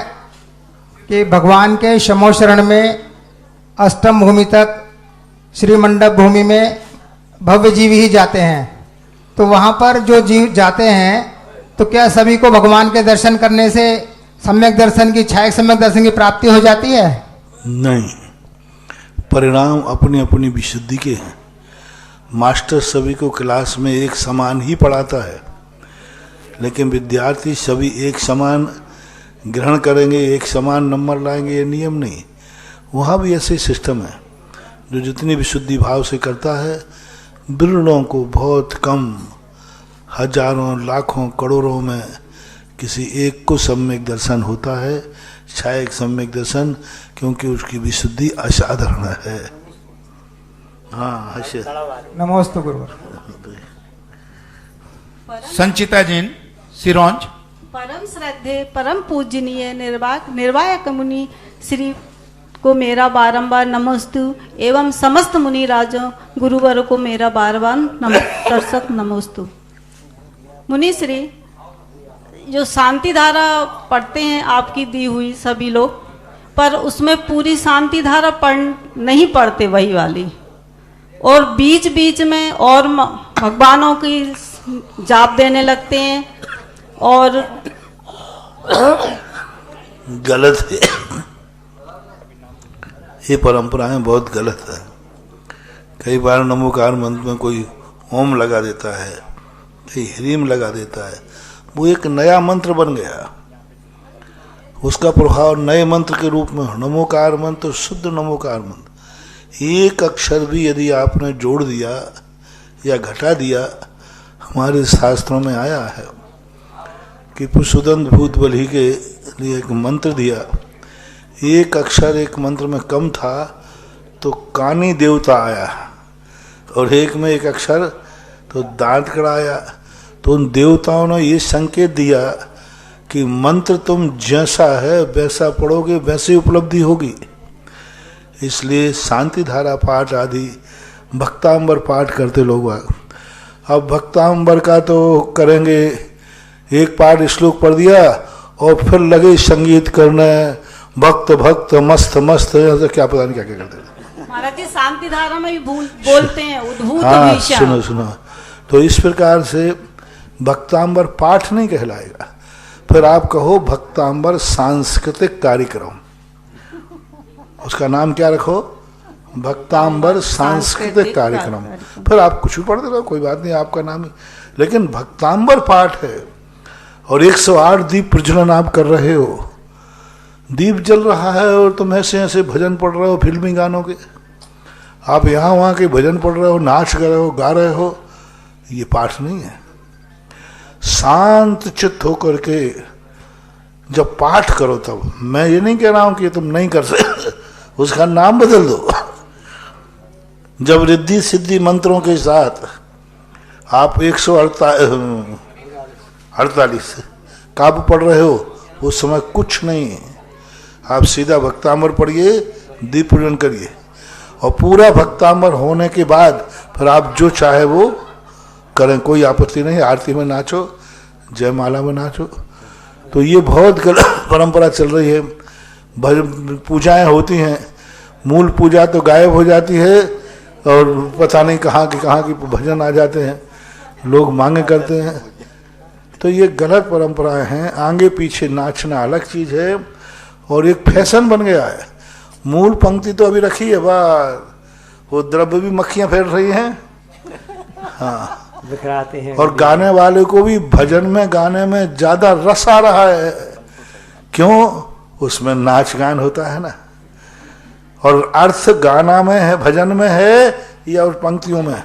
कि भगवान के शमो शरण में अष्टम भूमि तक श्री मंडप भूमि में भव्य जीव ही जाते हैं, तो वहाँ पर जो जीव जाते हैं तो क्या सभी को भगवान के दर्शन करने से सम्यक दर्शन की, छायक सम्यक दर्शन की प्राप्ति हो जाती है? नहीं, परिणाम अपनी अपनी विशुद्धि के हैं। मास्टर सभी को क्लास में एक समान ही पढ़ाता है, लेकिन विद्यार्थी सभी एक समान ग्रहण करेंगे, एक समान नंबर लाएंगे, ये नियम नहीं। वहाँ भी ऐसे सिस्टम है। जो जितनी विशुद्धि भाव से करता है, बिरलों को, बहुत कम, हजारों लाखों करोड़ों में किसी एक को सम्यक दर्शन होता है, छायक सम्यक दर्शन, क्योंकि उसकी विशुद्धि असाधारण है। हाँ, नमोस्तु गुरुवर। संचिता जैन, सिरोंज। परम श्रद्धेय परम पूजनीय निर्वायक मुनि श्री को मेरा बारंबार नमोस्तु एवं समस्त मुनि राजों गुरुवर को मेरा बारंबार नमोस्तु। मुनि श्री, जो शांति धारा पढ़ते हैं आपकी दी हुई सभी लोग, पर उसमें पूरी शांति धारा नहीं पढ़ते वही वाली, और बीच बीच में और भगवानों की जाप देने लगते हैं और गलत है। ये परंपराएं बहुत गलत है। कई बार नमोकार मंत्र में कोई ओम लगा देता है, कोई ह्रीम लगा देता है, वो एक नया मंत्र बन गया। उसका प्रभाव नए मंत्र के रूप में नमोकार मंत्र, शुद्ध नमोकार मंत्र। एक अक्षर भी यदि आपने जोड़ दिया या घटा दिया, हमारे शास्त्रों में आया है कि पुष्पदंत भूत बलि के लिए एक मंत्र दिया, एक अक्षर एक मंत्र में कम था तो कानी देवता आया, और एक में एक अक्षर तो दांत कड़ाया। तो उन देवताओं ने ये संकेत दिया कि मंत्र तुम जैसा है वैसा पढ़ोगे वैसे उपलब्धि होगी। इसलिए शांति धारा पाठ आदि भक्तांबर पाठ करते लोग। अब भक्तांबर का तो करेंगे, एक पाठ श्लोक पढ़ दिया और फिर लगे संगीत करने, भक्त भक्त मस्त मस्त, क्या पता नहीं क्या क्या करते हैं। महाराज जी शांति धारा में भी बोलते हैं उद्भूत हाँ, भीषण। सुनो सुनो। तो इस प्रकार से भक्तांबर पाठ नहीं कहलाएगा। फिर आप कहो भक्तांबर सांस्कृतिक कार्यक्रम, उसका नाम क्या रखो, भक्तांबर सांस्कृतिक कार्यक्रम। फिर आप कुछ भी पढ़ते रहो, कोई बात नहीं, आपका नाम ही। लेकिन भक्तांबर पाठ है और 108 दीप प्रज्वलन आप कर रहे हो, दीप जल रहा है और तुम ऐसे ऐसे भजन पढ़ रहे हो फिल्मी गानों के, आप यहाँ वहाँ के भजन पढ़ रहे हो, नाच कर रहे हो, गा रहे हो, ये पाठ नहीं है। शांत चित्त होकर के जब पाठ करो तब, मैं ये नहीं कह रहा हूं कि तुम नहीं कर सकते, उसका नाम बदल दो। जब रिद्धि सिद्धि मंत्रों के साथ आप 148 काव्य पढ़ रहे हो, उस समय कुछ नहीं है, आप सीधा भक्तांबर पढ़िए, दीप पूजन करिए, और पूरा भक्तांबर होने के बाद फिर आप जो चाहे वो करें, कोई आपत्ति नहीं। आरती में नाचो, जयमाला में नाचो। तो ये बहुत गलत परंपरा चल रही है। पूजाएं होती हैं, मूल पूजा तो गायब हो जाती है और पता नहीं कहाँ की भजन आ जाते हैं, लोग मांगे करते हैं। तो ये गलत परंपराएं हैं। आगे पीछे नाचना अलग चीज है और एक फैशन बन गया है। मूल पंक्ति तो अभी रखी है, बाहर वो द्रव्य भी मक्खियां फैल रही हैं, हाँ, बिखराते हैं। और गाने वाले को भी भजन में गाने में ज्यादा रस आ रहा है। क्यों? उसमें नाच गान होता है ना, और अर्थ गाना में है, भजन में है या उस पंक्तियों में है?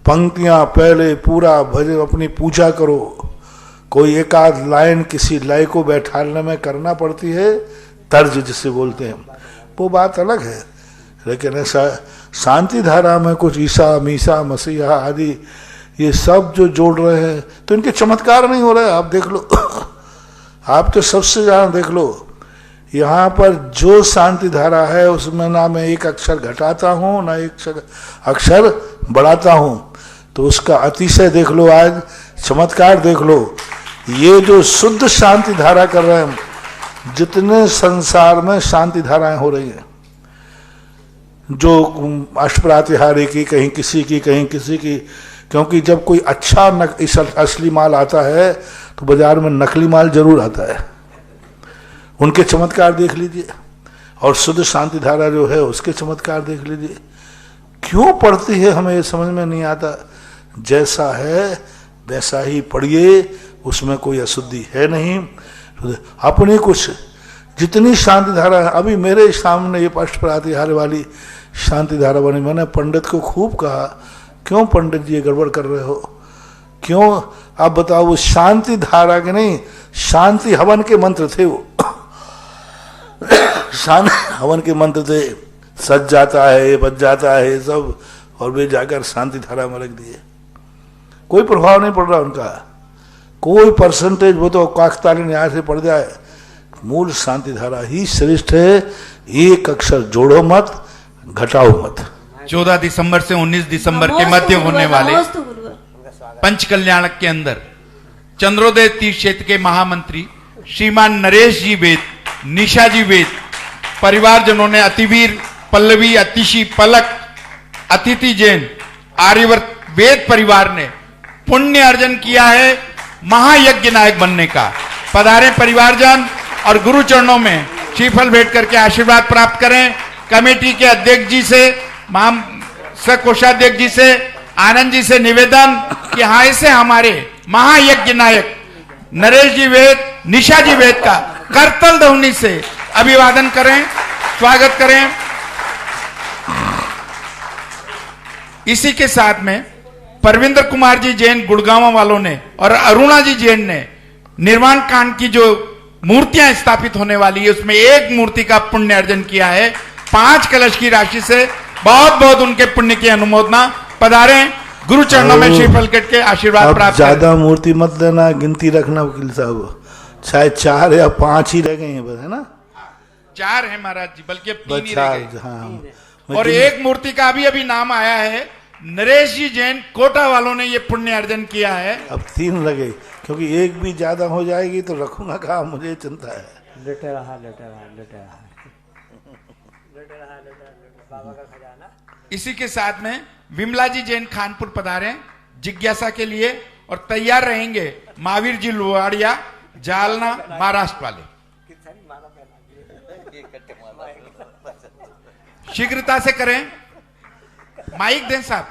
पंक्तियां पहले पूरा भजन अपनी पूजा करो। कोई एक आध लाइन किसी लय को बैठाने में करना पड़ती है, तर्ज जिसे बोलते हैं, वो बात अलग है। लेकिन ऐसा शांति धारा में कुछ ईसा मीसा मसीहा आदि ये सब जो जोड़ रहे हैं, तो इनके चमत्कार नहीं हो रहे। आप देख लो, आप तो सबसे ज्यादा देख लो, यहाँ पर जो शांति धारा है उसमें ना मैं एक अक्षर घटाता हूँ ना एक अक्षर बढ़ाता हूँ। तो उसका अतिशय देख लो, आज चमत्कार देख लो। ये जो शुद्ध शांति धारा कर रहे हैं, जितने संसार में शांति धाराएं हो रही हैं, जो अष्टप्रातिहारी की, कहीं किसी की कहीं किसी की, क्योंकि जब कोई अच्छा असली माल आता है तो बाजार में नकली माल जरूर आता है। उनके चमत्कार देख लीजिए, और शुद्ध शांति धारा जो है उसके चमत्कार देख लीजिए। क्यों पढ़ती है हमें ये समझ में नहीं आता। जैसा है वैसा ही पढ़िए, उसमें कोई अशुद्धि है नहीं। अपनी कुछ जितनी शांति धारा है, अभी मेरे सामने ये अष्टप्रातिहार वाली शांति धारा बनी, मैंने पंडित को खूब कहा, क्यों पंडित जी ये गड़बड़ कर रहे हो, क्यों? आप बताओ, वो शांति धारा के नहीं, शांति हवन के मंत्र थे वो। शांति हवन के मंत्र थे, सज जाता है, बच जाता है सब, और वे जाकर शांति धारा में रख दिए। कोई प्रभाव नहीं पड़ रहा उनका, कोई परसेंटेज, वो तो काकतालीय न्याय से पड़ जाए। मूल शांति धारा ही श्रेष्ठ है। एक अक्षर जोड़ो मत, घटाओ मत। 14 दिसंबर से 19 दिसंबर के मध्य होने वाले पंच कल्याण के अंदर चंद्रोदय तीर्थ क्षेत्र के महामंत्री श्रीमान नरेश जी वेद, निशा जी वेद, परिवारजनों ने अतिवीर, पल्लवी, अतिशी, पलक अतिथि जैन आर्यवर्त वेद परिवार ने पुण्य अर्जन किया है महायज्ञ नायक बनने का। पधारे परिवारजन और गुरु चरणों में श्रीफल भेंट करके आशीर्वाद प्राप्त करें। कमेटी के अध्यक्ष जी से, कोषाध्यक्ष जी से, आनंद जी से निवेदन कि हाँ ऐसे हमारे महायज्ञ नायक नरेश जी वेद, निशा जी वेद का करतल ध्वनि से अभिवादन करें, स्वागत करें। इसी के साथ में परविंदर कुमार जी जैन गुड़गांव वालों ने और अरुणा जी जैन ने निर्माण कांड की जो मूर्तियां स्थापित होने वाली है उसमें एक मूर्ति का पुण्य अर्जन किया है 5 कलश की राशि से। बहुत बहुत उनके पुण्य की अनुमोदना। पधारे गुरु चरणों में श्रीफल कट के आशीर्वाद प्राप्त। ज्यादा मूर्ति मत लेना, गिनती रखना वकील साहब, शायद 4 या 5 ही रह गई हैं बस, है ना? 4 है महाराज जी, बल्कि अब 3 ही रह गए। हाँ, और एक मूर्ति का अभी नाम आया है, नरेश जी जैन कोटा वालों ने ये पुण्य अर्जन किया है। अब 3 लगे, क्योंकि एक भी ज्यादा हो जाएगी तो रखूंगा कहाँ, मुझे चिंता है। लेटे रहा बाबा का खजाना। इसी के साथ में विमला जी जैन खानपुर पधारे जिज्ञासा के लिए और तैयार रहेंगे महावीर जी लुवाड़िया जालना महाराष्ट्र वाले। शीघ्रता से करें, माइक दें साहब।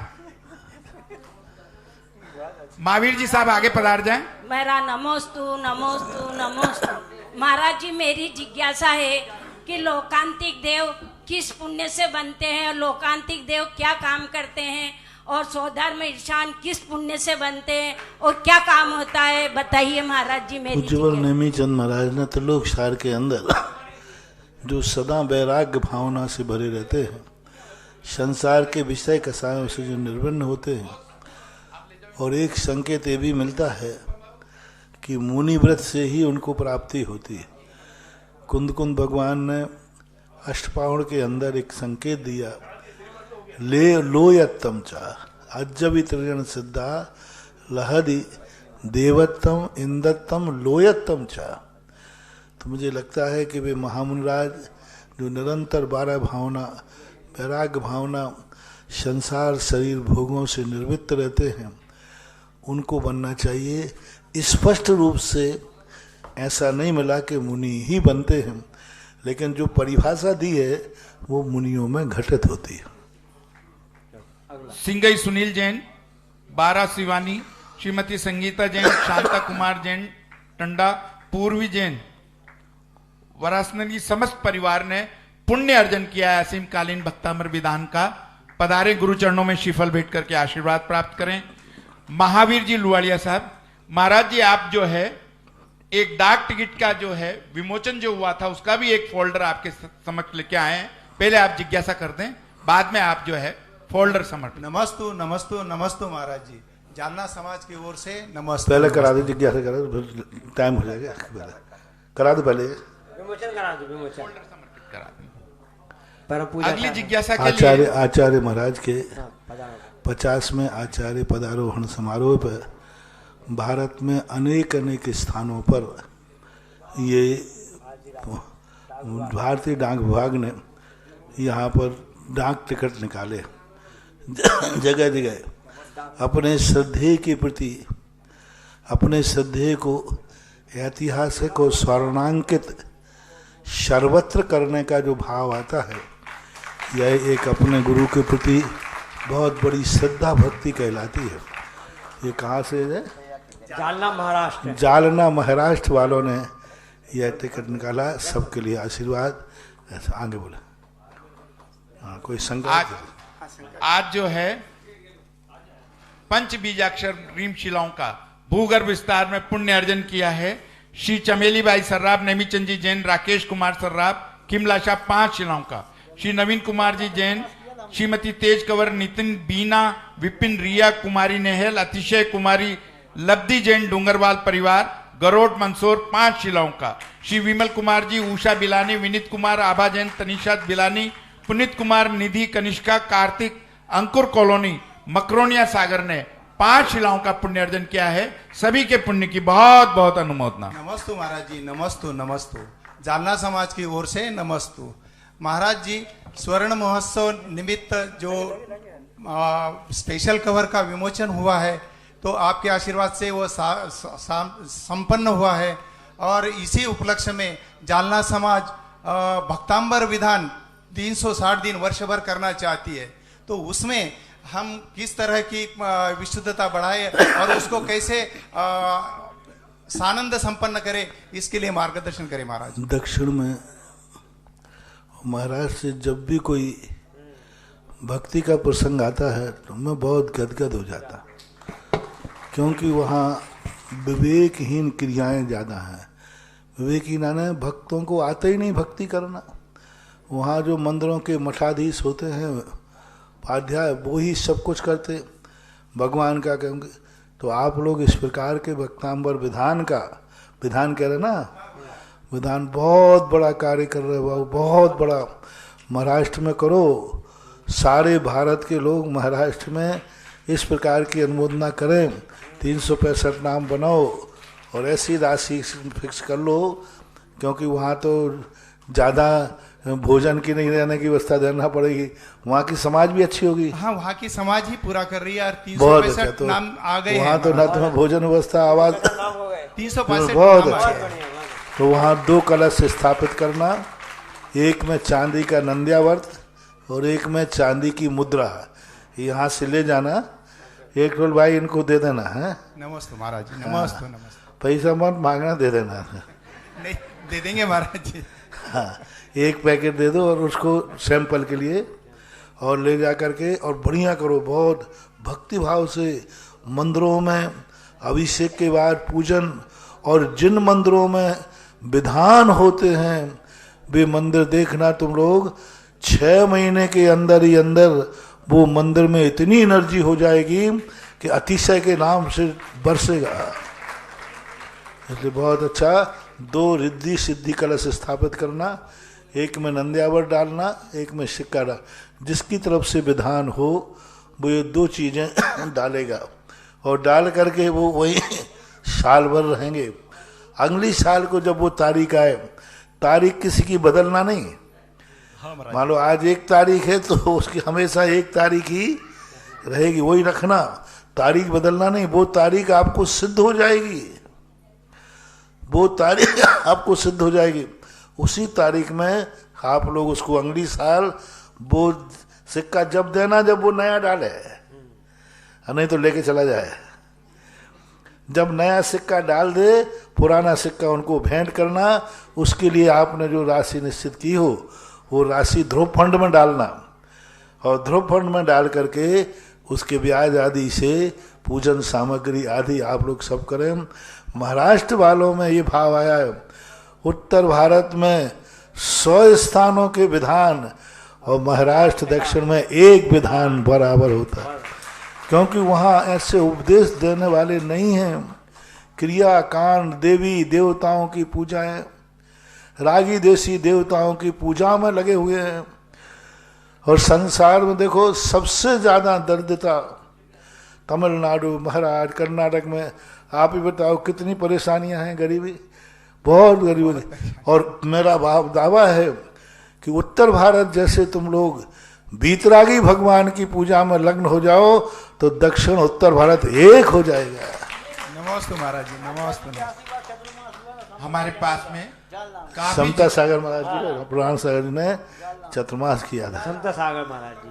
महावीर जी साहब आगे पधार जाएं। मेरा नमोस्तु नमोस्तु नमोस्तु। महाराज जी मेरी जिज्ञासा है कि लोकांतिक देव किस पुण्य से बनते हैं, लोकांतिक देव क्या काम करते हैं, और स्वधर्म ईशान किस पुण्य से बनते हैं और क्या काम होता है, बताइए महाराज जी मेरी। उज्जवल नेमीचंद महाराज ने त्रिलोक सार के अंदर जो सदा वैराग्य भावना से भरे रहते हैं, संसार के विषय कसायों से जो निर्विन्न होते हैं, और एक संकेत ये भी मिलता है कि मुनि व्रत से ही उनको प्राप्ति होती है। कुंद कुंद भगवान ने अष्टपावण के अंदर एक संकेत दिया, ले लोयत्तम चा अज्जवि त्रिगण सिद्धा लहदी देवत्तम इंदत्तम लोयत्तम चा। तो मुझे लगता है कि वे महामुनिराज जो निरंतर 12 भावना, वैराग्य भावना, संसार शरीर भोगों से निर्वृत्त रहते हैं, उनको बनना चाहिए। स्पष्ट रूप से ऐसा नहीं मिला कि मुनि ही बनते हैं, लेकिन जो परिभाषा दी है वो मुनियों में घटित होती है। सिंगई सुनील जैन, 12 शिवानी, श्रीमती संगीता जैन, शांता कुमार जैन टंडा, पूर्वी जैन वरासनगी समस्त परिवार ने पुण्य अर्जन किया है असीम कालीन भक्तामर विधान का। पधारे गुरु चरणों में श्रीफल भेंट करके आशीर्वाद प्राप्त करें। महावीर जी लुवाड़िया साहब, महाराज जी आप जो है एक डाक टिकट का जो है विमोचन जो हुआ था उसका भी एक फोल्डर आपके समक्ष लेके आए हैं। पहले आप जिज्ञासा कर दें, बाद में आप जो है फोल्डर समर्पित। नमस्तु नमस्तु नमस्तु महाराज जी, जालना समाज की ओर से नमस्ते। पहले करा दे जिज्ञासा, करा दो, फिर टाइम हो जाएगा। पहले करा दो, पहले विमोचन करा दो, विमोचन समर्पित करा दें। परम पूजा अगली जिज्ञासा के लिए आचार्य महाराज के 50वें आचार्य पदारोहण समारोह पर भारत में अनेक स्थानों पर ये भारतीय डाक विभाग ने यहाँ पर डाक टिकट निकाले जगह जगह अपने श्रद्धेय के प्रति, अपने श्रद्धेय को ऐतिहासिक और स्वर्णांकित सर्वत्र करने का जो भाव आता है, यह एक अपने गुरु के प्रति बहुत बड़ी श्रद्धा भक्ति कहलाती है। ये कहाँ से है? जालना महाराष्ट्र। जालना महाराष्ट्र वालों ने यह टिकट निकाला। सबके लिए आशीर्वाद। ऐसा आगे बोले। हाँ, कोई संकल्प? आज जो है पंच बीजाक्षर रीम शिलाओं का भूगर्भ विस्तार में पुण्य अर्जन किया है श्री चमेली बाई सर्राफ, नेमीचंद जी जैन, राकेश कुमार सर्राफ, किमलाशा 5 शिलाओं का, श्री नवीन कुमार जी जैन, श्रीमती तेज कंवर, नितिन बीना, विपिन रिया कुमारी नेहल, अतिशय कुमारी लब्धि जैन डूंगरवाल परिवार, गरोट मंसूर 5 शिलाओं का, श्री विमल कुमार जी, उषा बिलानी, विनीत कुमार, आभा जैन, तनिषा बिलानी, पुनीत कुमार, निधि, कनिष्का, कार्तिक, अंकुर कॉलोनी, मकरोनिया सागर ने 5 शिलाओं का पुण्य अर्जन किया है। सभी के पुण्य की बहुत बहुत अनुमोदना। नमस्तु महाराज जी, नमस्तु नमस्तु। जालना समाज की ओर से नमस्तु। महाराज जी, स्वर्ण महोत्सव निमित्त जो स्पेशल कवर का विमोचन हुआ है, तो आपके आशीर्वाद से वो संपन्न हुआ है। और इसी उपलक्ष्य में जालना समाज भक्तांबर विधान 360 दिन वर्ष भर करना चाहती है, तो उसमें हम किस तरह की विशुद्धता बढ़ाए और उसको कैसे सानंद संपन्न करें, इसके लिए मार्गदर्शन करें महाराज। दक्षिण में महाराज से जब भी कोई भक्ति का प्रसंग आता है तो मैं बहुत गदगद हो जाता, क्योंकि वहाँ विवेकहीन क्रियाएं ज़्यादा हैं। विवेकहीन आने भक्तों को आता ही नहीं भक्ति करना। वहाँ जो मंदिरों के मठाधीश होते हैं, उपाध्याय, वो ही सब कुछ करते भगवान का कहेंगे। तो आप लोग इस प्रकार के भक्तांबर विधान का, विधान कह रहे ना, विधान बहुत बड़ा कार्य कर रहे हो, बहुत बड़ा। महाराष्ट्र में करो, सारे भारत के लोग महाराष्ट्र में इस प्रकार की अनुमोदना करें, 365 नाम बनाओ और ऐसी राशि फिक्स कर लो, क्योंकि वहाँ तो ज़्यादा भोजन की नहीं रहने की व्यवस्था देना पड़ेगी। वहाँ की समाज भी अच्छी होगी। हाँ, वहाँ की समाज ही पूरा कर रही है और 365 तो नाम आ गए वहाँ तो ना तुम्हें भोजन व्यवस्था, आवाज 365 बहुत अच्छे। तो वहाँ 2 कलश स्थापित करना, एक में चांदी का नंद्यावर्त और एक में चांदी की मुद्रा। यहाँ से ले जाना, एक टोल भाई इनको दे देना है। नमस्ते महाराज जी, नमस्ते नमस्ते। पैसा मत मांगना, दे देना। नहीं, दे देंगे महाराज जी। हाँ, एक पैकेट दे दो और उसको सैंपल के लिए, और ले जा करके और बढ़िया करो, बहुत भक्ति भाव से मंदिरों में अभिषेक के बाद पूजन, और जिन मंदिरों में विधान होते हैं वे मंदिर देखना तुम लोग, 6 महीने के अंदर ही अंदर वो मंदिर में इतनी एनर्जी हो जाएगी कि अतिशय के नाम से बरसेगा। इसलिए बहुत अच्छा 2 रिद्धि सिद्धि कलश स्थापित करना, एक में नंद्यावर डालना, एक में सिक्का डाल, जिसकी तरफ से विधान हो वो ये 2 चीज़ें डालेगा, और डाल करके वो वही साल भर रहेंगे। अगली साल को जब वो तारीख आए, तारीख किसी की बदलना नहीं। मान लो आज 1 तारीख है तो उसकी हमेशा 1 तारीख ही रहेगी, वही रखना, तारीख बदलना नहीं। वो तारीख आपको सिद्ध हो जाएगी, वो तारीख आपको सिद्ध हो जाएगी। उसी तारीख में आप लोग उसको अगली साल वो सिक्का जब देना जब वो नया डाले, नहीं तो लेके चला जाए। जब नया सिक्का डाल दे, पुराना सिक्का उनको भेंट करना। उसके लिए आपने जो राशि निश्चित की हो वो राशि ध्रुव फंड में डालना, और ध्रुव फंड में डाल करके उसके ब्याज आदि से पूजन सामग्री आदि आप लोग सब करें। महाराष्ट्र वालों में ये भाव आया है, उत्तर भारत में 100 स्थानों के विधान और महाराष्ट्र दक्षिण में 1 विधान बराबर होता है, क्योंकि वहाँ ऐसे उपदेश देने वाले नहीं हैं। क्रिया कांड, देवी देवताओं की पूजाएं, रागी देसी देवताओं की पूजा में लगे हुए हैं। और संसार में देखो सबसे ज़्यादा दरिद्रता तमिलनाडु, महाराष्ट्र, कर्नाटक में। आप ही बताओ कितनी परेशानियां हैं, गरीबी, बहुत गरीबी। और मेरा दावा है कि उत्तर भारत जैसे तुम लोग बीतरागी भगवान की पूजा में लग्न हो जाओ तो दक्षिण उत्तर भारत एक हो जाएगा। नमस्ते महाराज जी, नमस्ते। हमारे पास में समता सागर महाराज जी, पुराण सागर जी ने चतुर्मास किया था। समता सागर महाराज जी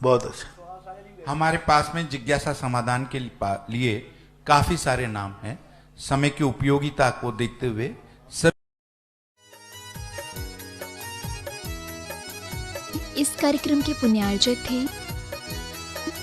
बहुत अच्छा। हमारे पास में जिज्ञासा समाधान के लिए काफी सारे नाम हैं। समय की उपयोगिता को देखते हुए इस कार्यक्रम के पुण्यार्जक थे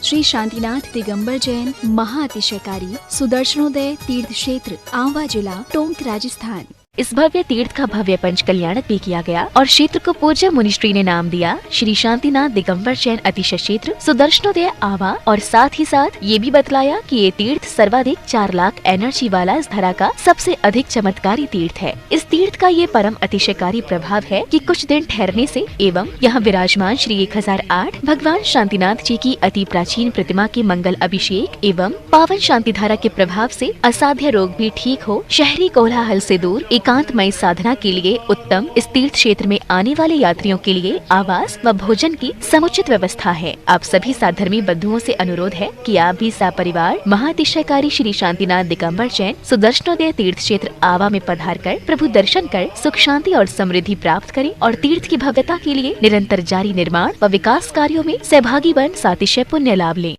श्री शांतिनाथ दिगंबर जैन महाअतिशयकारी सुदर्शनोदय तीर्थ क्षेत्र, आंवला जिला, टोंक, राजस्थान। इस भव्य तीर्थ का भव्य पंच कल्याणक भी किया गया और क्षेत्र को पूज्य मुनिश्री ने नाम दिया श्री शांतिनाथ दिगंबर जैन अतिशय क्षेत्र सुदर्शनोदय आवा। और साथ ही साथ ये भी बतलाया कि ये तीर्थ सर्वाधिक 4 लाख एनर्जी वाला इस धरा का सबसे अधिक चमत्कारी तीर्थ है। इस तीर्थ का ये परम अतिशयकारी प्रभाव है कि कुछ दिन ठहरने से एवं यहाँ विराजमान श्री 1008 भगवान शांतिनाथ जी की अति प्राचीन प्रतिमा के मंगल अभिषेक एवं पावन शांति धारा के प्रभाव से असाध्य रोग भी ठीक हो, शहरी कोलाहल से दूर, एक एकांतमय साधना के लिए उत्तम इस तीर्थ क्षेत्र में आने वाले यात्रियों के लिए आवास व भोजन की समुचित व्यवस्था है। आप सभी साधर्मी बंधुओं से अनुरोध है कि आप भी सपरिवार महाअतिशयकारी श्री शांतिनाथ दिगंबर जैन सुदर्शनोदय तीर्थ क्षेत्र आवा में पधार कर प्रभु दर्शन कर सुख शांति और समृद्धि प्राप्त करें और तीर्थ की भव्यता के लिए निरंतर जारी निर्माण व विकास कार्यों में सहभागी बन सातिशय पुण्य लाभ लें।